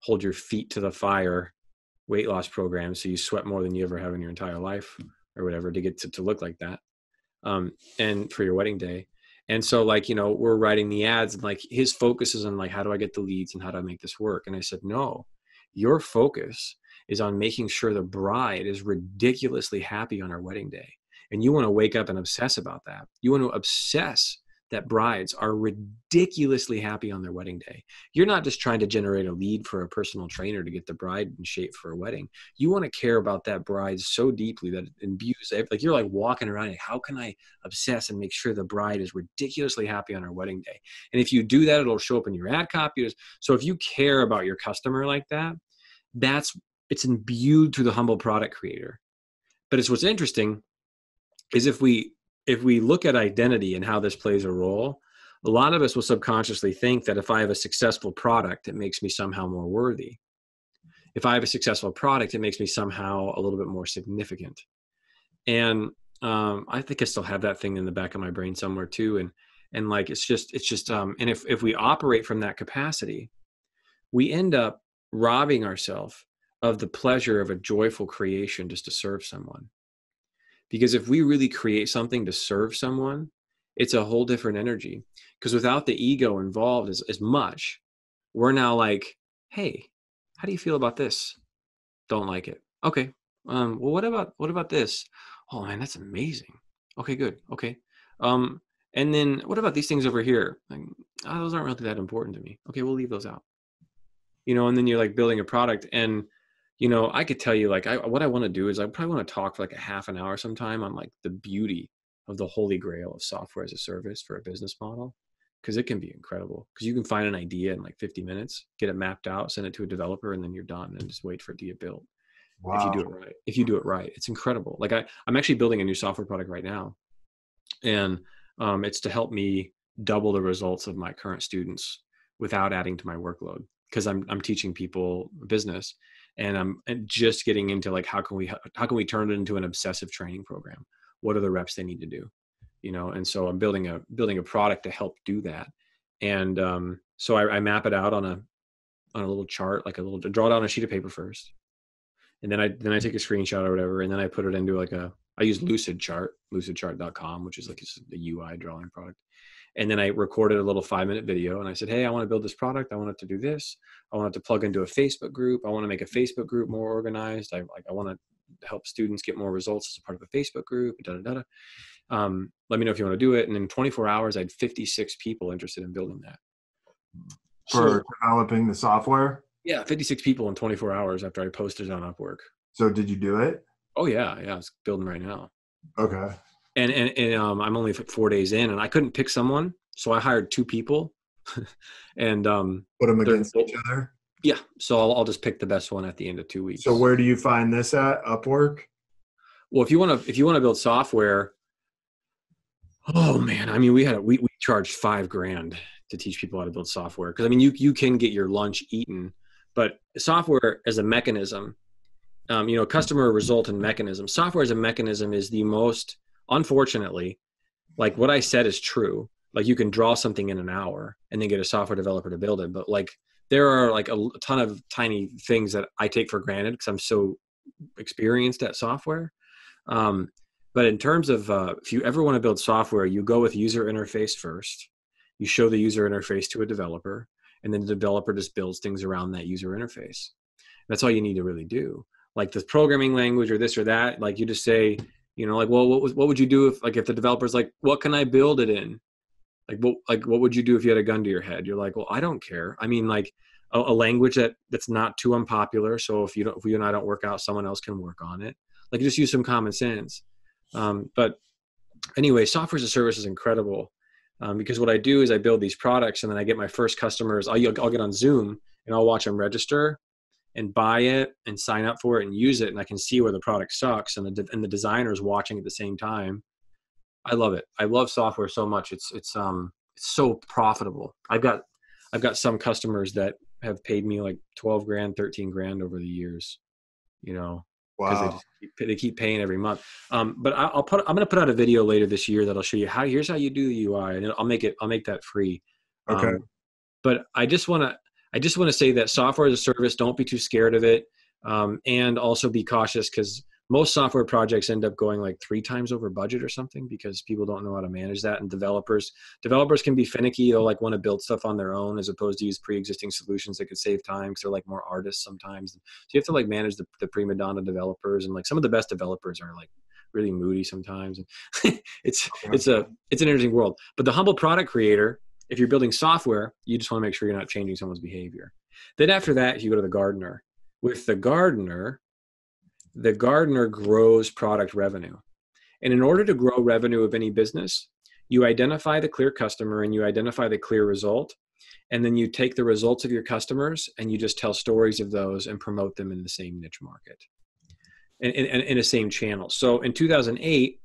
hold your feet to the fire weight loss program, so you sweat more than you ever have in your entire life or whatever to get to look like that, and for your wedding day. And so like, we're writing the ads, and like his focus is on like, how do I get the leads and how do I make this work? And I said, no, your focus is on making sure the bride is ridiculously happy on her wedding day. And you want to wake up and obsess about that. You want to obsess that brides are ridiculously happy on their wedding day. You're not just trying to generate a lead for a personal trainer to get the bride in shape for a wedding. You want to care about that bride so deeply that it imbues, like you're like walking around, like, how can I obsess and make sure the bride is ridiculously happy on her wedding day? And if you do that, it'll show up in your ad copy. So if you care about your customer like that, it's imbued through the humble product creator. But it's what's interesting is if we look at identity and how this plays a role, a lot of us will subconsciously think that if I have a successful product, it makes me somehow more worthy. If I have a successful product, it makes me somehow a little bit more significant. And I think I still have that thing in the back of my brain somewhere too. And like, it's just, and if we operate from that capacity, we end up robbing ourselves of the pleasure of a joyful creation just to serve someone. Because if we really create something to serve someone, it's a whole different energy. Because without the ego involved as much, we're now like, hey, how do you feel about this? Don't like it. Okay. Well, what about this? Oh man, that's amazing. Okay, good. Okay. And then what about these things over here? Like, those aren't really that important to me. Okay, we'll leave those out. And then you're like building a product, and I could tell you like what I want to do is I probably want to talk for like a half an hour sometime on like the beauty of the holy grail of software as a service for a business model, because it can be incredible. Because you can find an idea in like 50 minutes, get it mapped out, send it to a developer, and then you're done and just wait for it to get built. Wow. If you do it right, it's incredible. Like I'm actually building a new software product right now, and it's to help me double the results of my current students without adding to my workload, because I'm teaching people business. And I'm just getting into like, how can we turn it into an obsessive training program? What are the reps they need to do? and so I'm building a product to help do that. And so I map it out on a little chart, like draw it on a sheet of paper first. And then I take a screenshot or whatever. And then I put it into I use lucidchart.com, which is like the UI drawing product. And then I recorded a little 5-minute video and I said, hey, I want to build this product. I want it to do this. I want it to plug into a Facebook group. I want to make a Facebook group more organized. I want to help students get more results as a part of a Facebook group. Let me know if you want to do it. And in 24 hours, I had 56 people interested in building that. For developing the software? Yeah, 56 people in 24 hours after I posted it on Upwork. So did you do it? Oh yeah, it's building right now. Okay. And I'm only 4 days in, and I couldn't pick someone, so I hired 2 people, and put them against each other. Yeah, so I'll just pick the best one at the end of 2 weeks. So where do you find this at? Upwork? Well, if you want to build software, oh man, I mean, we charged $5,000 to teach people how to build software, because I mean you can get your lunch eaten, but software as a mechanism, customer result and mechanism. Software as a mechanism is the most, unfortunately, like what I said is true. Like you can draw something in an hour and then get a software developer to build it. But like there are like a ton of tiny things that I take for granted because I'm so experienced at software. But in terms of if you ever want to build software, you go with user interface first. You show the user interface to a developer, and then the developer just builds things around that user interface. That's all you need to really do. Like the programming language or this or that, like you just say, like, well, what would you do if the developer's like, what can I build it in? What would you do if you had a gun to your head? You're like, well, I don't care. I mean, like a language that's not too unpopular. So if you and I don't work out, someone else can work on it. Like just use some common sense. But anyway, software as a service is incredible. Because what I do is I build these products and then I get my first customers. I'll get on Zoom and I'll watch them register and buy it and sign up for it and use it. And I can see where the product sucks and the designer's watching at the same time. I love it. I love software so much. It's so profitable. I've got some customers that have paid me like $12,000, $13,000 over the years, because they keep paying every month. But I'm going to put out a video later this year that'll show you here's how you do the UI, and I'll make that free. Okay. But I just want to say that software as a service, don't be too scared of it. And also be cautious, because most software projects end up going like 3 times over budget or something because people don't know how to manage that. And developers can be finicky. They'll like want to build stuff on their own as opposed to use pre-existing solutions that could save time, because they're like more artists sometimes. So you have to like manage the prima donna developers, and like some of the best developers are like really moody sometimes. It's an interesting world. But the humble product creator, if you're building software, you just want to make sure you're not changing someone's behavior. Then after that, you go to the gardener. With the gardener grows product revenue. And in order to grow revenue of any business, you identify the clear customer and you identify the clear result. And then you take the results of your customers and you just tell stories of those and promote them in the same niche market and in the same channel. So in 2008,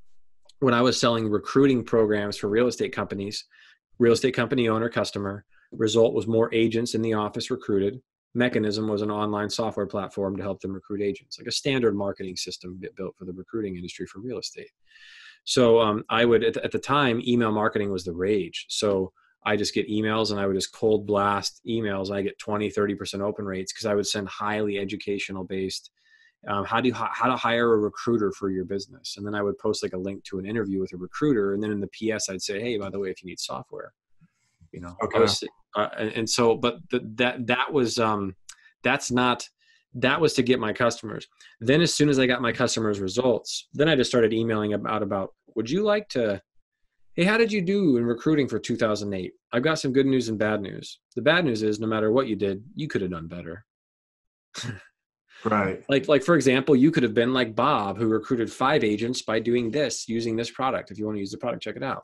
when I was selling recruiting programs for real estate companies, real estate company owner, customer, result was more agents in the office recruited. Mechanism was an online software platform to help them recruit agents, like a standard marketing system built for the recruiting industry for real estate. So I would, at the time, email marketing was the rage. So I just get emails and I would just cold blast emails. And I get 20, 30% open rates because I would send highly educational based, how to hire a recruiter for your business. And then I would post like a link to an interview with a recruiter. And then in the PS, I'd say, hey, by the way, if you need software, Okay. That was to get my customers. Then as soon as I got my customers' results, then I just started emailing about, would you like to, hey, how did you do in recruiting for 2008? I've got some good news and bad news. The bad news is no matter what you did, you could have done better. Right. Like for example, you could have been like Bob, who recruited 5 agents by doing this, using this product. If you want to use the product, check it out.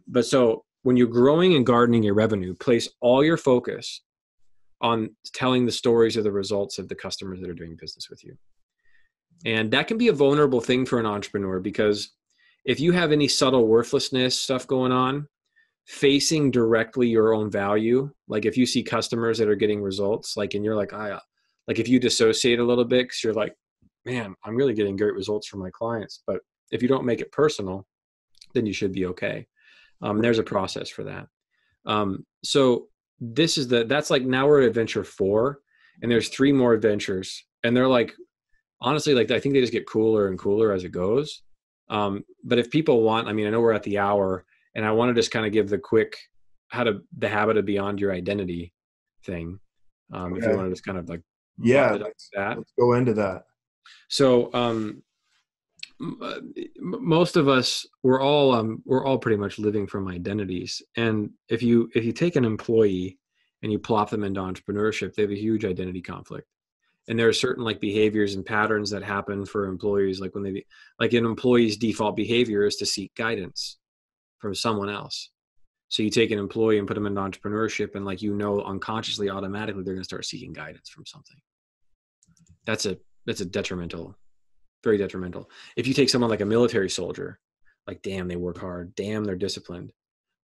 But so when you're growing and gardening your revenue, place all your focus on telling the stories of the results of the customers that are doing business with you. And that can be a vulnerable thing for an entrepreneur, because if you have any subtle worthlessness stuff going on, facing directly your own value, like if you see customers that are getting results, like, and you're like, like if you dissociate a little bit, because you're like, man, I'm really getting great results from my clients. But if you don't make it personal, then you should be okay. There's a process for that. So that's like, now we're at adventure 4, and there's 3 more adventures, and they're like, honestly, like, I think they just get cooler and cooler as it goes. But if people want, I mean, I know we're at the hour, and I want to just kind of give the quick, the habit of beyond your identity thing. If you want to just kind of like, let's go into that. So, most of us, we're all pretty much living from identities. And if you take an employee and you plop them into entrepreneurship, they have a huge identity conflict. And there are certain like behaviors and patterns that happen for employees. Like an employee's default behavior is to seek guidance from someone else. So you take an employee and put them into entrepreneurship, and like, unconsciously, automatically, they're going to start seeking guidance from something. That's a detrimental, very detrimental. If you take someone like a military soldier, like, damn, they work hard, damn, they're disciplined,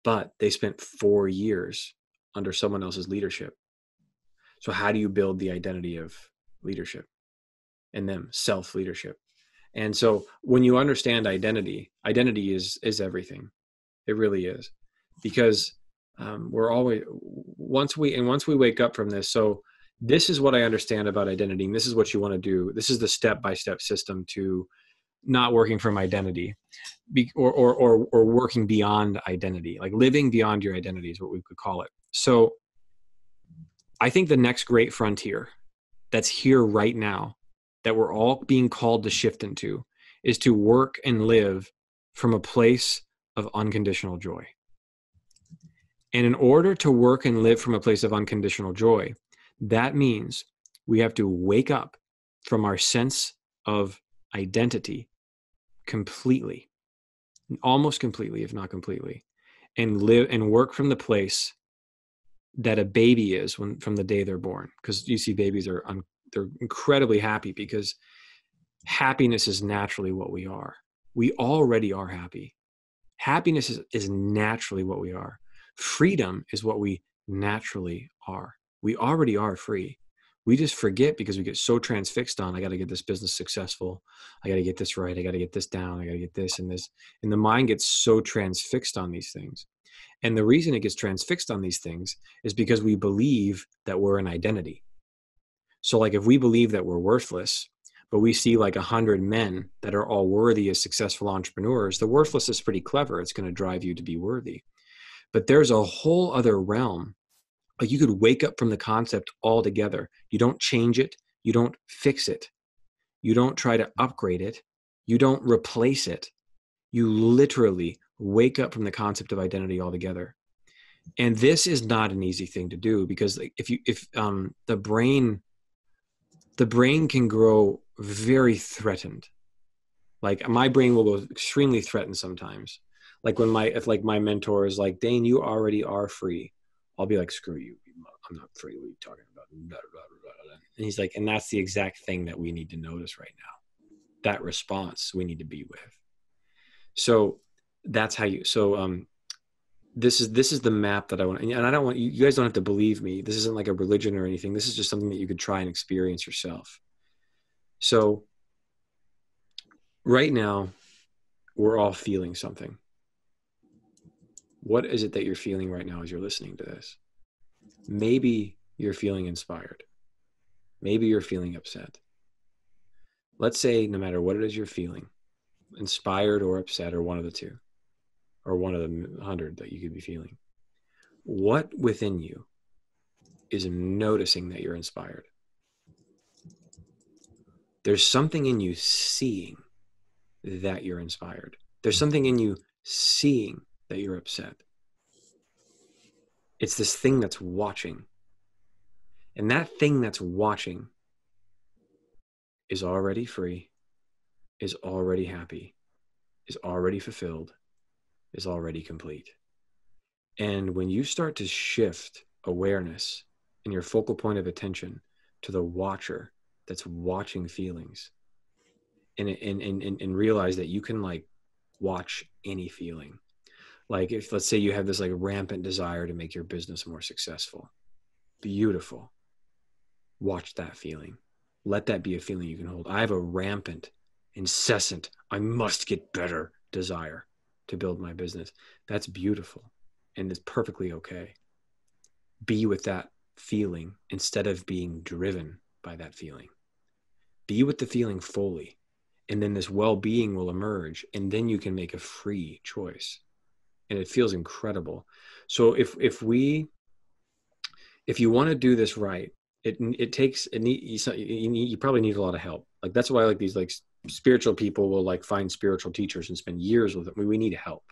but they spent 4 years under someone else's leadership. So how do you build the identity of leadership in them, self-leadership? And so when you understand identity is everything. It really is. Because we're always, once we wake up from this, so this is what I understand about identity, and this is what you want to do. This is the step-by-step system to not working from identity, or working beyond identity, like living beyond your identity is what we could call it. So I think the next great frontier that's here right now, that we're all being called to shift into, is to work and live from a place of unconditional joy. And in order to work and live from a place of unconditional joy, that means we have to wake up from our sense of identity completely, almost completely, if not completely, and live and work from the place that a baby is from the day they're born. Because you see, babies they're incredibly happy, because happiness is naturally what we are. We already are happy. Happiness is naturally what we are. Freedom is what we naturally are. We already are free. We just forget because we get so transfixed on, I got to get this business successful. I got to get this right. I got to get this down. I got to get this and this. And the mind gets so transfixed on these things. And the reason it gets transfixed on these things is because we believe that we're an identity. So like, if we believe that we're worthless, but we see like 100 men that are all worthy as successful entrepreneurs, the worthless is pretty clever. It's going to drive you to be worthy. But there's a whole other realm. Like, you could wake up from the concept altogether. You don't change it. You don't fix it. You don't try to upgrade it. You don't replace it. You literally wake up from the concept of identity altogether. And this is not an easy thing to do, because if the brain can grow very threatened. Like, my brain will go extremely threatened sometimes. Like, if my mentor is like, Dane, you already are free, I'll be like, screw you, I'm not free. What are you talking about? Blah, blah, blah, blah. And he's like, and that's the exact thing that we need to notice right now. That response we need to be with. So that's how you. So this is the map that I want. And I don't want you guys don't have to believe me. This isn't like a religion or anything. This is just something that you could try and experience yourself. So right now, we're all feeling something. What is it that you're feeling right now as you're listening to this? Maybe you're feeling inspired. Maybe you're feeling upset. Let's say no matter what it is you're feeling, inspired or upset, or one of the two, or one of the 100 that you could be feeling, what within you is noticing that you're inspired? There's something in you seeing that you're inspired. There's something in you seeing that you're upset. It's this thing that's watching. And that thing that's watching is already free, is already happy, is already fulfilled, is already complete. And when you start to shift awareness and your focal point of attention to the watcher that's watching feelings, and realize that you can like watch any feeling. Like, if, let's say, you have this like rampant desire to make your business more successful. Beautiful. Watch that feeling. Let that be a feeling you can hold. I have a rampant, incessant, I must get better desire to build my business. That's beautiful. And it's perfectly okay. Be with that feeling instead of being driven by that feeling. Be with the feeling fully. And then this well-being will emerge. And then you can make a free choice. And it feels incredible. So if you want to do this right, you probably need a lot of help. Like that's why like these like spiritual people will like find spiritual teachers and spend years with them. We need help.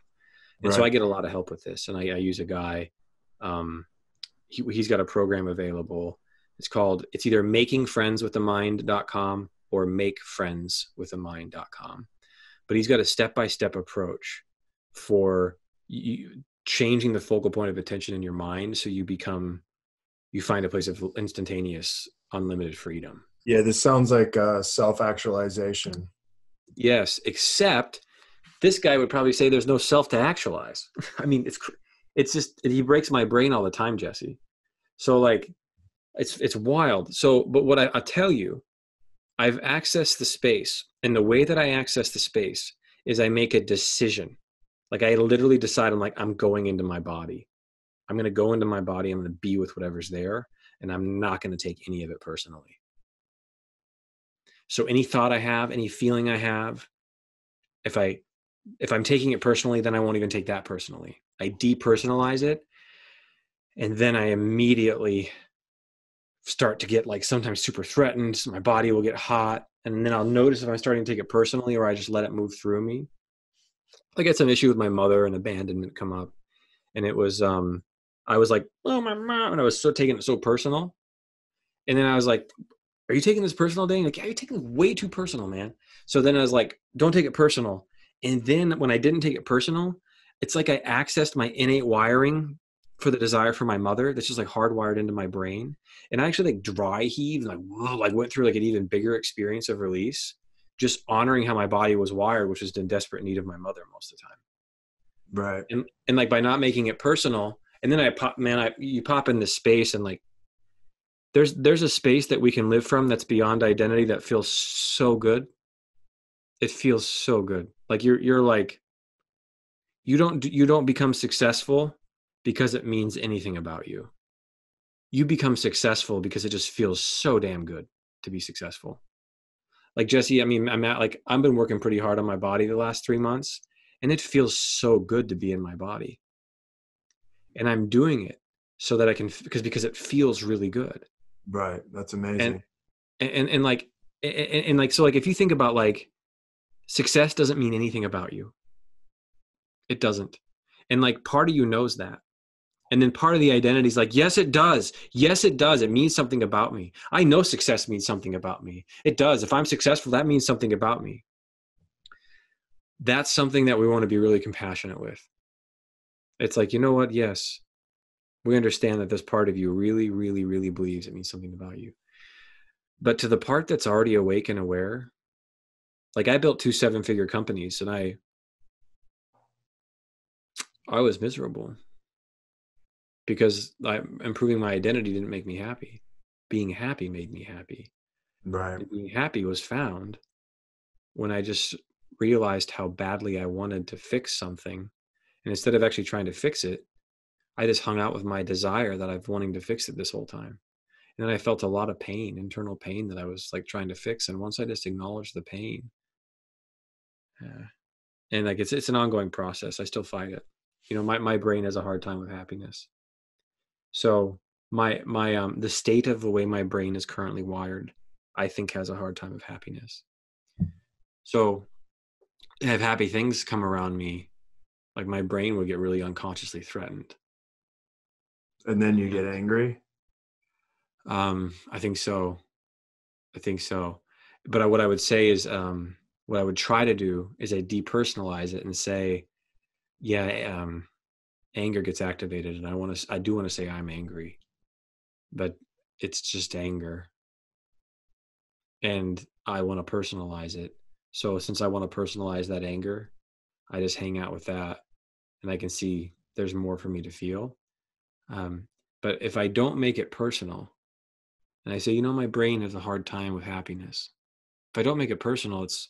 And so I get a lot of help with this. And I use a guy, he's got a program available. It's either makingfriendswiththemind.com or makefriendswiththemind.com. But he's got a step-by-step approach for changing the focal point of attention in your mind. So you find a place of instantaneous, unlimited freedom. Yeah. This sounds like self-actualization. Yes. Except this guy would probably say there's no self to actualize. I mean, it's just, he breaks my brain all the time, Jesse. So like, it's wild. So, but what I'll tell you, I've accessed the space, and the way that I access the space is I make a decision. Like I literally decide, I'm going into my body. I'm going to go into my body. I'm going to be with whatever's there, and I'm not going to take any of it personally. So any thought I have, any feeling I have, if I'm taking it personally, then I won't even take that personally. I depersonalize it. And then I immediately start to get like sometimes super threatened. So my body will get hot. And then I'll notice if I'm starting to take it personally or I just let it move through me. I get some issue with my mother and abandonment come up. And it was, I was like, oh, my mom. And I was taking it so personal. And then I was like, are you taking this personal, Dane? Like, yeah, you're taking it way too personal, man. So then I was like, don't take it personal. And then when I didn't take it personal, it's like I accessed my innate wiring for the desire for my mother that's just like hardwired into my brain. And I actually like dry heaved, like, whoa, like went through like an even bigger experience of release, just honoring how my body was wired, which was in desperate need of my mother most of the time. Right. And like by not making it personal, and then you pop in this space and like, there's a space that we can live from that's beyond identity that feels so good. It feels so good. Like you're like, you don't become successful because it means anything about you. You become successful because it just feels so damn good to be successful. Like Jesse, I mean, I've been working pretty hard on my body the last 3 months, and it feels so good to be in my body. And I'm doing it so that I can, because it feels really good. Right. That's amazing. And like so like if you think about like success doesn't mean anything about you. It doesn't. And like part of you knows that. And then part of the identity is like, yes, it does. Yes, it does. It means something about me. I know success means something about me. It does. If I'm successful, that means something about me. That's something that we want to be really compassionate with. It's like, you know what? Yes, we understand that this part of you really, really, really believes it means something about you. But to the part that's already awake and aware, like I built 2 7-figure companies and I was miserable because improving my identity didn't make me happy. Being happy made me happy. Right. And being happy was found when I just realized how badly I wanted to fix something. And instead of actually trying to fix it, I just hung out with my desire that I've wanting to fix it this whole time. And then I felt a lot of pain, internal pain that I was like trying to fix. And once I just acknowledged the pain, and like it's an ongoing process. I still fight it. You know, my brain has a hard time with happiness. So my the state of the way my brain is currently wired, I think has a hard time of happiness. So if happy things come around me, like my brain would get really unconsciously threatened. And then you get angry? I think so. But what I would say is, what I would try to do is I depersonalize it and say, yeah, anger gets activated, and I do want to say I'm angry, but it's just anger, and I want to personalize it. So since I want to personalize that anger, I just hang out with that, and I can see there's more for me to feel. But if I don't make it personal, and I say, you know, my brain has a hard time with happiness. If I don't make it personal, it's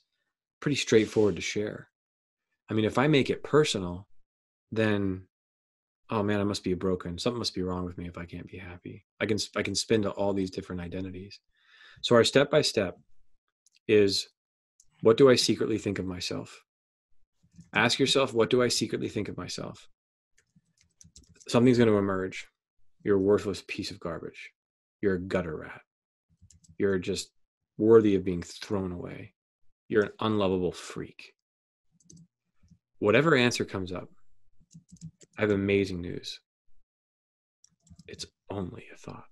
pretty straightforward to share. I mean, if I make it personal, then, oh man, I must be broken. Something must be wrong with me if I can't be happy. I can spin to all these different identities. So our step by step is, what do I secretly think of myself? Ask yourself, what do I secretly think of myself? Something's going to emerge. You're a worthless piece of garbage. You're a gutter rat. You're just worthy of being thrown away. You're an unlovable freak. Whatever answer comes up, I have amazing news. It's only a thought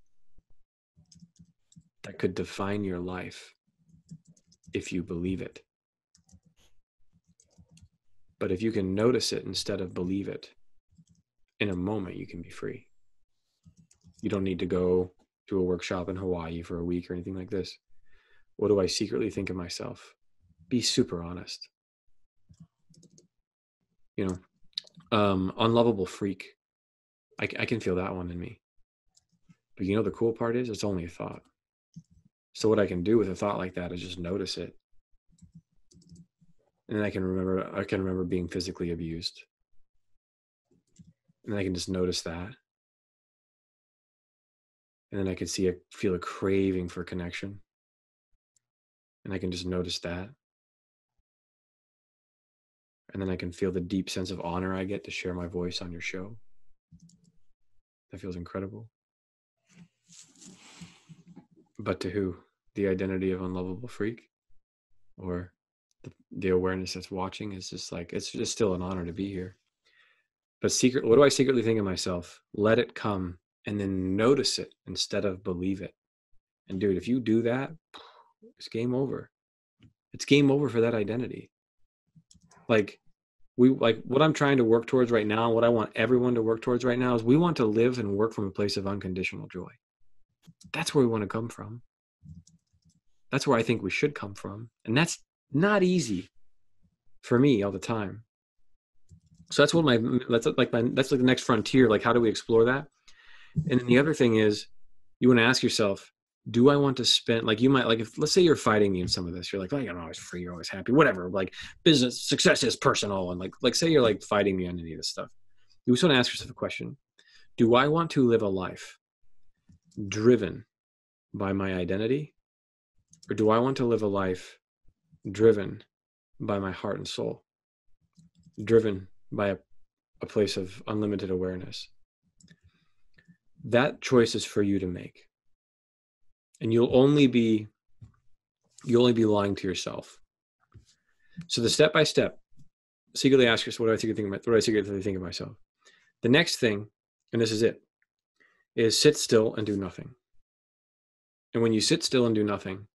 that could define your life if you believe it. But if you can notice it instead of believe it, in a moment you can be free. You don't need to go to a workshop in Hawaii for a week or anything like this. What do I secretly think of myself? Be super honest. Unlovable freak. I can feel that one in me. But the cool part is, it's only a thought. So what I can do with a thought like that is just notice it. And then I can remember being physically abused. And I can just notice that. And then I can feel a craving for connection. And I can just notice that. And then I can feel the deep sense of honor I get to share my voice on your show. That feels incredible. But to who? The identity of unlovable freak? Or the awareness that's watching? Is just like, it's just still an honor to be here. But what do I secretly think of myself? Let it come, and then notice it instead of believe it. And dude, if you do that, it's game over. It's game over for that identity. Like what I'm trying to work towards right now, what I want everyone to work towards right now, is we want to live and work from a place of unconditional joy. That's where we want to come from. That's where I think we should come from. And that's not easy for me all the time. So that's like the next frontier. Like, how do we explore that? And then the other thing is, you want to ask yourself, do I want to spend, like, you might, like, if, let's say you're fighting me in some of this, you're like, oh, you're always free, you're always happy, whatever, like, business success is personal. And like say you're like fighting me on any of this stuff. You just want to ask yourself a question. Do I want to live a life driven by my identity? Or do I want to live a life driven by my heart and soul? Driven by a place of unlimited awareness? That choice is for you to make. And you'll only be lying to yourself. So the step by step, secretly ask yourself, what do I secretly think of myself? The next thing, and this is it, is sit still and do nothing. And when you sit still and do nothing,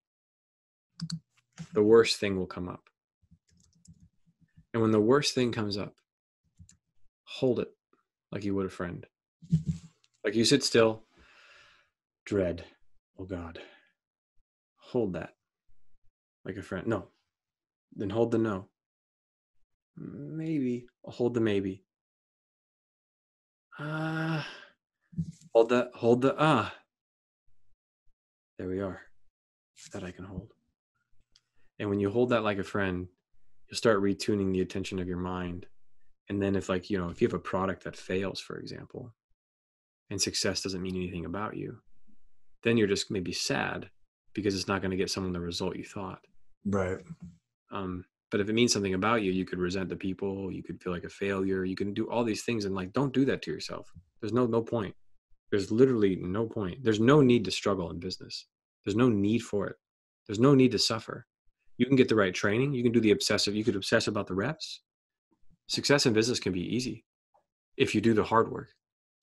the worst thing will come up. And when the worst thing comes up, hold it like you would a friend. Like, you sit still, dread. Oh God. Hold that like a friend. No. Then hold the no. Maybe. Hold the maybe. Hold the There we are. That I can hold. And when you hold that like a friend, you'll start retuning the attention of your mind. And then if if you have a product that fails, for example, and success doesn't mean anything about you, then you're just maybe sad because it's not going to get someone the result you thought. Right. But if it means something about you, you could resent the people, you could feel like a failure, you can do all these things, and don't do that to yourself. There's no point. There's literally no point. There's no need to struggle in business. There's no need for it. There's no need to suffer. You can get the right training. You can do you could obsess about the reps. Success in business can be easy if you do the hard work,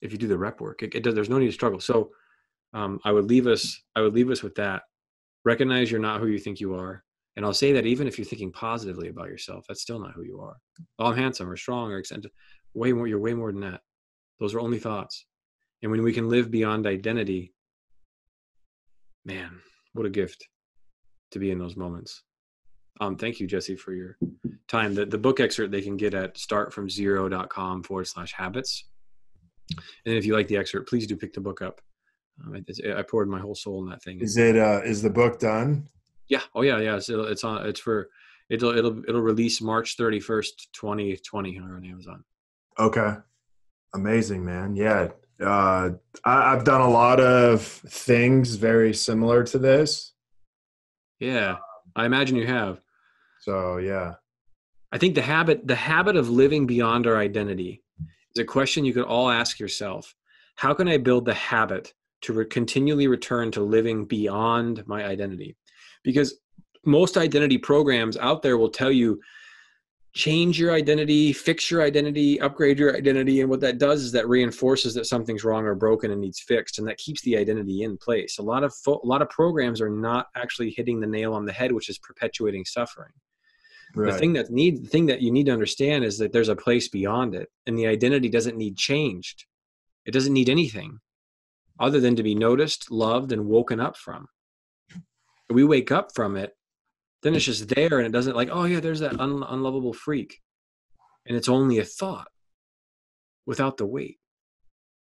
if you do the rep work. There's no need to struggle. So I would leave us with that. Recognize you're not who you think you are. And I'll say that even if you're thinking positively about yourself, that's still not who you are. Oh, I'm handsome or strong or eccentric. You're way more than that. Those are only thoughts. And when we can live beyond identity, man, what a gift to be in those moments. Thank you, Jesse, for your time. The book excerpt they can get at startfromzero.com/habits. And if you like the excerpt, please do pick the book up. I poured my whole soul in that thing. Is the book done? Yeah. Oh yeah. Yeah. It's It'll release March 31st, 2020 on Amazon. Okay. Amazing, man. Yeah. I've done a lot of things very similar to this. Yeah, I imagine you have. So yeah. I think the habit of living beyond our identity is a question you could all ask yourself. How can I build the habit to continually return to living beyond my identity? Because most identity programs out there will tell you, change your identity, fix your identity, upgrade your identity. And what that does is that reinforces that something's wrong or broken and needs fixed. And that keeps the identity in place. A lot of programs are not actually hitting the nail on the head, which is perpetuating suffering. Right. The thing that you need to understand is that there's a place beyond it, and the identity doesn't need changed. It doesn't need anything other than to be noticed, loved, and woken up from. If we wake up from it, then it's just there, and it doesn't like, oh yeah, there's that unlovable freak, and it's only a thought without the weight.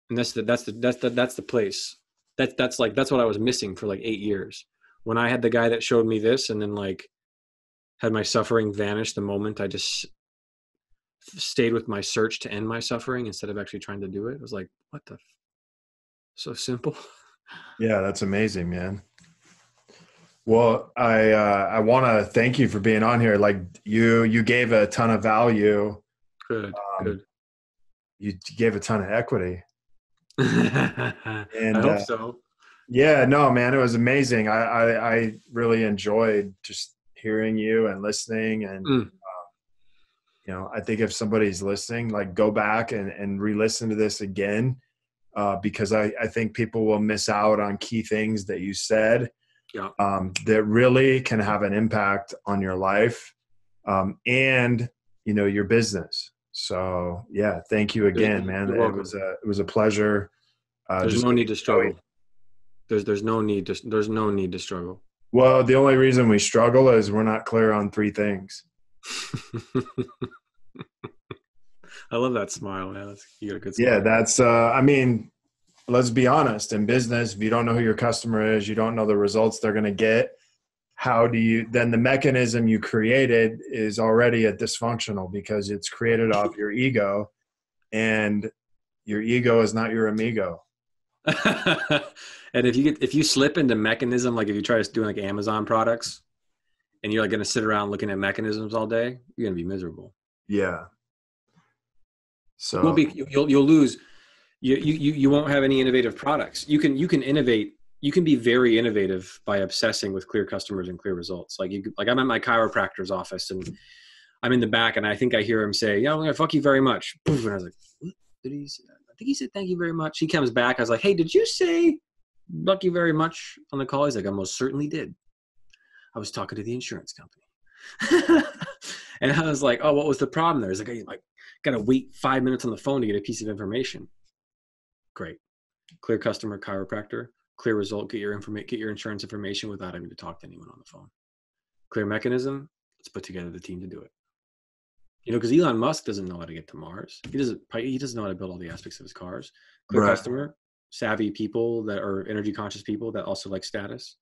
And that's the place. That's what I was missing for like 8 years. When I had the guy that showed me this, and then like had my suffering vanish the moment I just stayed with my search to end my suffering instead of actually trying to do it. It was like, what the? So simple. Yeah, that's amazing, man. Well, I want to thank you for being on here. Like you gave a ton of value. Good. You gave a ton of equity. And I hope so. Yeah, no, man, it was amazing. I really enjoyed just hearing you and listening. And, I think if somebody's listening, like go back and re-listen to this again, because I think people will miss out on key things that you said. Yeah. That really can have an impact on your life, and, your business. So yeah, thank you again, man. It was a pleasure. There's no need to struggle. There's no need to struggle. Well, the only reason we struggle is we're not clear on 3 things. I love that smile, man. You got a good smile. Yeah, that's, let's be honest. In business, if you don't know who your customer is, you don't know the results they're going to get, then the mechanism you created is already dysfunctional because it's created off your ego, and your ego is not your amigo. And if you slip into mechanism, like if you try to do like Amazon products and you're like going to sit around looking at mechanisms all day, you're going to be miserable. Yeah. So you'll lose. You won't have any innovative products. You can innovate. You can be very innovative by obsessing with clear customers and clear results. Like I'm at my chiropractor's office and I'm in the back and I think I hear him say, "Yeah, I'm going to fuck you very much." And I was like, "What did he say?" I think he said, "Thank you very much." He comes back. I was like, "Hey, did you say fuck you very much on the call?" He's like, "I most certainly did. I was talking to the insurance company." And I was like, "Oh, what was the problem there?" He's like, got to wait 5 minutes on the phone to get a piece of information. Great. Clear customer chiropractor, clear result, get your insurance information without having to talk to anyone on the phone. Clear mechanism, let's put together the team to do it. Because Elon Musk doesn't know how to get to Mars. He doesn't know how to build all the aspects of his cars. Clear customer, savvy people that are energy conscious people that also like status.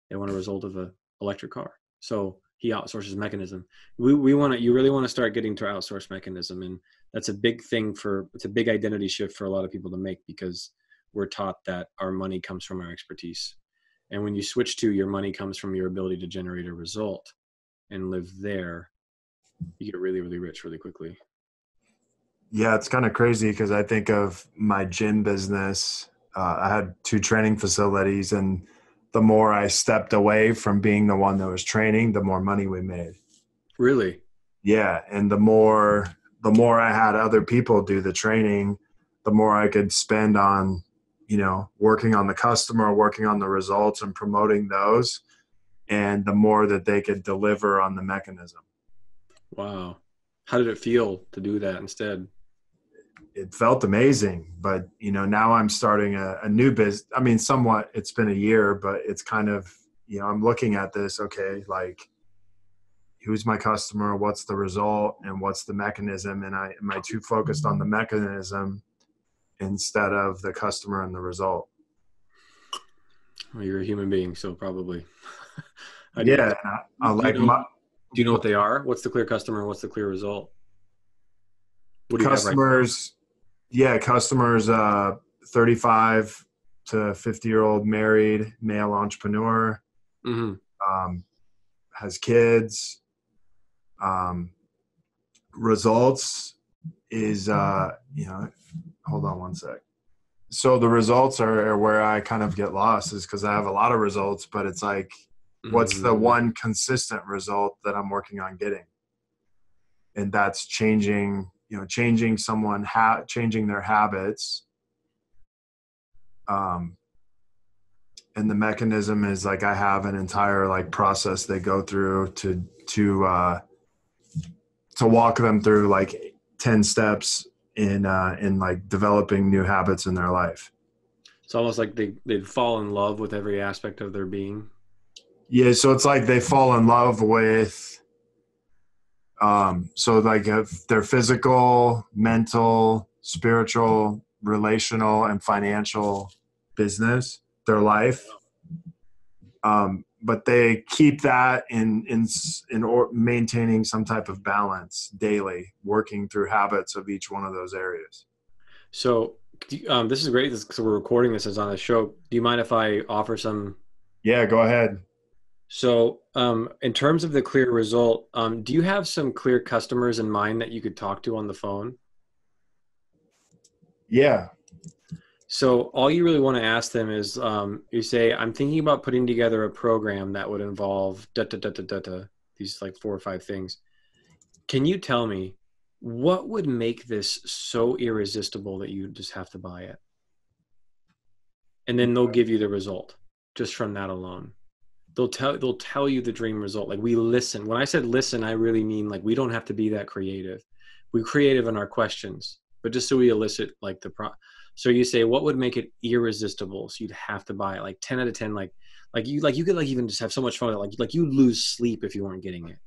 They want a result of an electric car. So he outsources mechanism. You really want to start getting to outsource mechanism. And that's a big thing it's a big identity shift for a lot of people to make, because we're taught that our money comes from our expertise. And when you switch to your money comes from your ability to generate a result and live there, you get really, really rich really quickly. Yeah, it's kind of crazy because I think of my gym business. I had 2 training facilities, and the more I stepped away from being the one that was training, the more money we made. Really? Yeah. And the more I had other people do the training, the more I could spend on, working on the customer, working on the results and promoting those, and the more that they could deliver on the mechanism. Wow. How did it feel to do that instead? It felt amazing, but now I'm starting a new business. I mean, somewhat, it's been a year, but it's kind of, I'm looking at this, okay, like who's my customer, what's the result, and what's the mechanism? And am I too focused on the mechanism instead of the customer and the result? Well, you're a human being, so probably. I like Do you know what they are? What's the clear customer and what's the clear result? What do you have right Customers, yeah, customers, 35 to 50-year-old married male entrepreneur, now? has kids. Results is, hold on one sec. So the results are where I kind of get lost, is because I have a lot of results, but it's like, what's the one consistent result that I'm working on getting? And that's changing changing their habits. And the mechanism is like, I have an entire like process they go through to walk them through like 10 steps in like developing new habits in their life. It's almost like they'd fall in love with every aspect of their being. Yeah. So it's like they fall in love with, so like their physical, mental, spiritual, relational, and financial business, their life. But they keep that in maintaining some type of balance daily, working through habits of each one of those areas. So this is great because we're recording this as on a show. Do you mind if I offer some? Yeah, go ahead. So in terms of the clear result, do you have some clear customers in mind that you could talk to on the phone? Yeah. So all you really want to ask them is, you say, I'm thinking about putting together a program that would involve these like 4 or 5 things. Can you tell me what would make this so irresistible that you just have to buy it? And then they'll give you the result just from that alone. They'll tell you the dream result. Like, we listen. When I said listen, I really mean like, we don't have to be that creative. We're creative in our questions, but just so we elicit like so you say, what would make it irresistible? So you'd have to buy it. Like 10 out of 10, like you could like even just have so much fun. Like you'd lose sleep if you weren't getting it.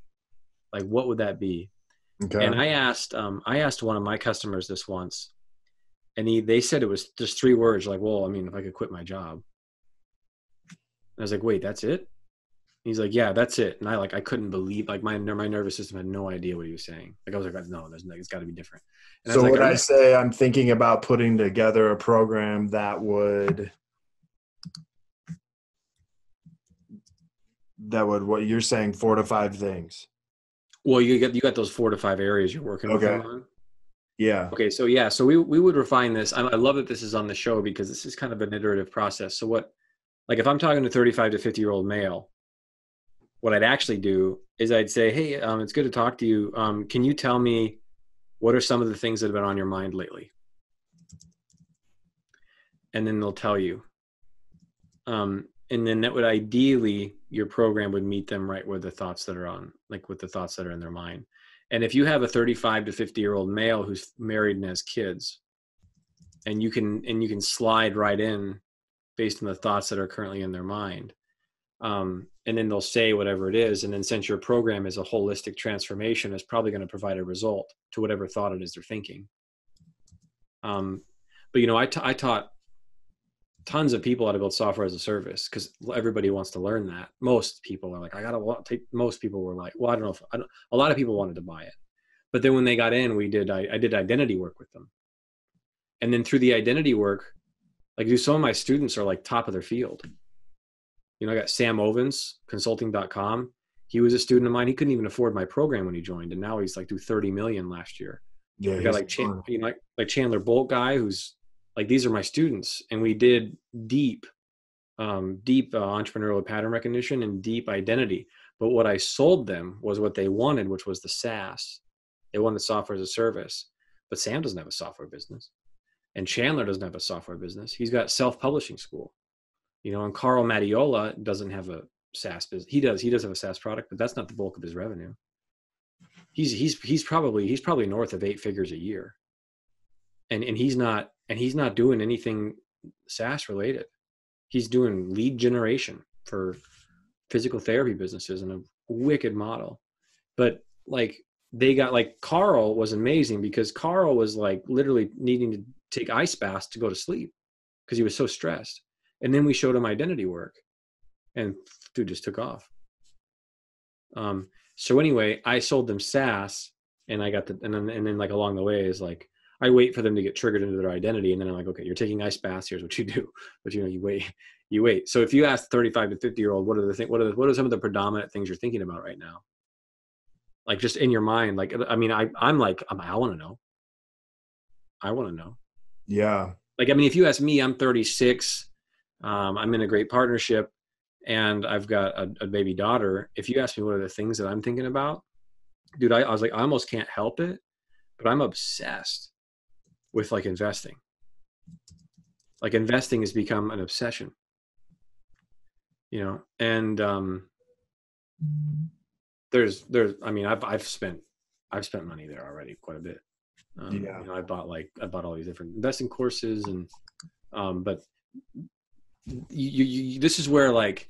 Like, what would that be? Okay. And I asked one of my customers this once, and they said it was just 3 words. Like, well, I mean, if I could quit my job. And I was like, wait, that's it? He's like, yeah, that's it. And I couldn't believe, like my nervous system had no idea what he was saying. Like, I was like, no, it's got to be different. And So I was when like, I say I'm thinking about putting together a program that would what you're saying, 4 to 5 things. well, you got those 4 to 5 areas you're working with them on. Yeah. Okay, so yeah, so we would refine this. I love that this is on the show because this is kind of an iterative process. So like if I'm talking to 35 to 50-year-old male, what I'd actually do is I'd say, hey, it's good to talk to you. Can you tell me what are some of the things that have been on your mind lately? And then they'll tell you. And then that would ideally, your program would meet them right where the thoughts that are on, like with the thoughts that are in their mind. And if you have a 35 to 50-year-old male who's married and has kids, and you can slide right in based on the thoughts that are currently in their mind. And then they'll say whatever it is. And then since your program is a holistic transformation, it's probably going to provide a result to whatever thought it is they're thinking. But I taught tons of people how to build software as a service because everybody wants to learn that. most people are like, most people were like, well, I don't know a lot of people wanted to buy it. But then when they got in, I did identity work with them. And then through the identity work, like some of my students are like top of their field. I got Sam Ovens, consulting.com. He was a student of mine. He couldn't even afford my program when he joined. And now he's like do 30 million last year. Yeah. I got like Chandler Bolt guy, who's like, these are my students. And we did deep entrepreneurial pattern recognition and deep identity. But what I sold them was what they wanted, which was the SaaS. They wanted software as a service. But Sam doesn't have a software business. And Chandler doesn't have a software business. He's got self-publishing school. And Carl Mattiola doesn't have a SaaS business. He does have a SaaS product, but that's not the bulk of his revenue. He's probably north of 8 figures a year. And he's not doing anything SaaS related. He's doing lead generation for physical therapy businesses in a wicked model. But like Carl was amazing because Carl was like literally needing to take ice baths to go to sleep because he was so stressed. And then we showed him identity work and dude just took off. So anyway, I sold them SaaS, and I got and then like along the way is like, I wait for them to get triggered into their identity. And then I'm like, okay, you're taking ice baths. Here's what you do. But you wait. So if you ask 35 to 50-year-old, what are some of the predominant things you're thinking about right now? Like just in your mind, like, I mean, I want to know. I want to know. Yeah. Like, I mean, if you ask me, I'm 36, I'm in a great partnership, and I've got a baby daughter. If you ask me what are the things that I'm thinking about, dude, I was like, I almost can't help it, but I'm obsessed with like investing. Like investing has become an obsession, and there's, I mean, I've spent money there already quite a bit. I bought all these different investing courses, and but this is where like,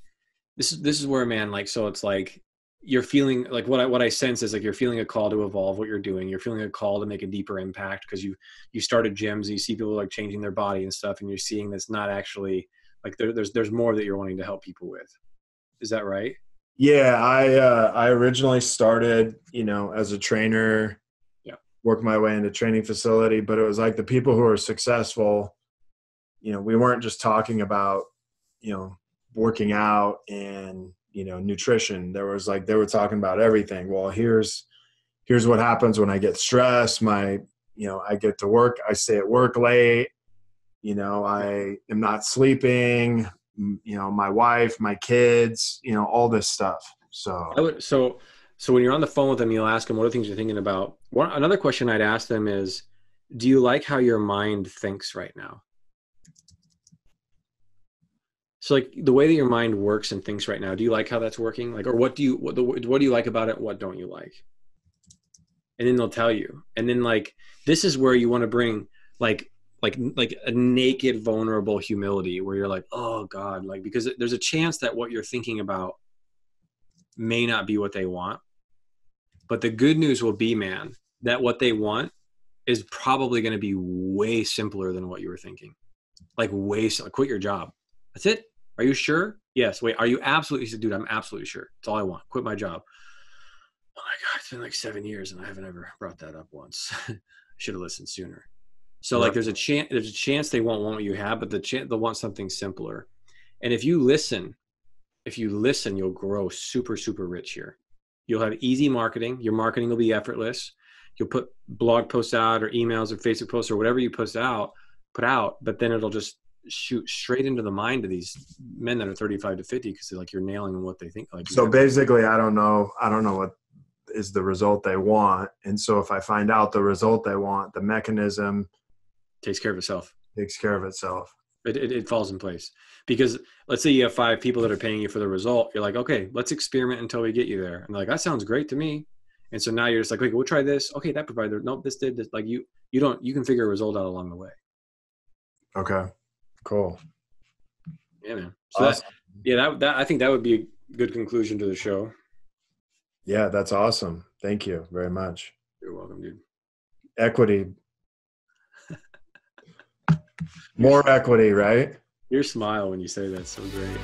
this is where, man, like, so it's like, you're feeling like what I sense is like, you're feeling a call to evolve what you're doing. You're feeling a call to make a deeper impact because you started gyms. You see people like changing their body and stuff, and you're seeing that's not actually like, there's more that you're wanting to help people with. Is that right? Yeah. I originally started, as a trainer, worked my way into training facility, but it was like the people who are successful, we weren't just talking about, working out and, nutrition. There was like, they were talking about everything. Well, here's what happens when I get stressed. I get to work, I stay at work late, I am not sleeping, my wife, my kids, all this stuff. So when you're on the phone with them, you'll ask them, what are things you're thinking about? Another question I'd ask them is, do you like how your mind thinks right now? So like the way that your mind works and thinks right now, do you like how that's working? Like, or what do you like about it? What don't you like? And then they'll tell you. And then like, this is where you want to bring like a naked, vulnerable humility where you're like, oh God, like, because there's a chance that what you're thinking about may not be what they want. But the good news will be, man, that what they want is probably going to be way simpler than what you were thinking. Like quit your job. That's it. Are you sure? Yes. Wait, are you absolutely? He said, dude, I'm absolutely sure. That's all I want. Quit my job. Oh my God, it's been like 7 years and I haven't ever brought that up once. I should have listened sooner. So like, there's a chance they won't want what you have, but they'll want something simpler. And if you listen, you'll grow super, super rich here. You'll have easy marketing. Your marketing will be effortless. You'll put blog posts out or emails or Facebook posts or whatever you put out, but then it'll just shoot straight into the mind of these men that are 35 to 50 because like, you're nailing what they think. Like, so basically, I don't know what is the result they want. And so if I find out the result they want, the mechanism takes care of itself. It falls in place. Because let's say you have 5 people that are paying you for the result. You're like, okay, let's experiment until we get you there. And they're like, that sounds great to me. And so now you're just like, okay, we'll try this. Okay, that provider. Nope, this did this. Like you can figure a result out along the way. Okay, cool. Yeah, man. So awesome. that I think that would be a good conclusion to the show. Yeah, that's awesome. Thank you very much. You're welcome, dude. Equity. More equity, right? Your smile when you say that's so great.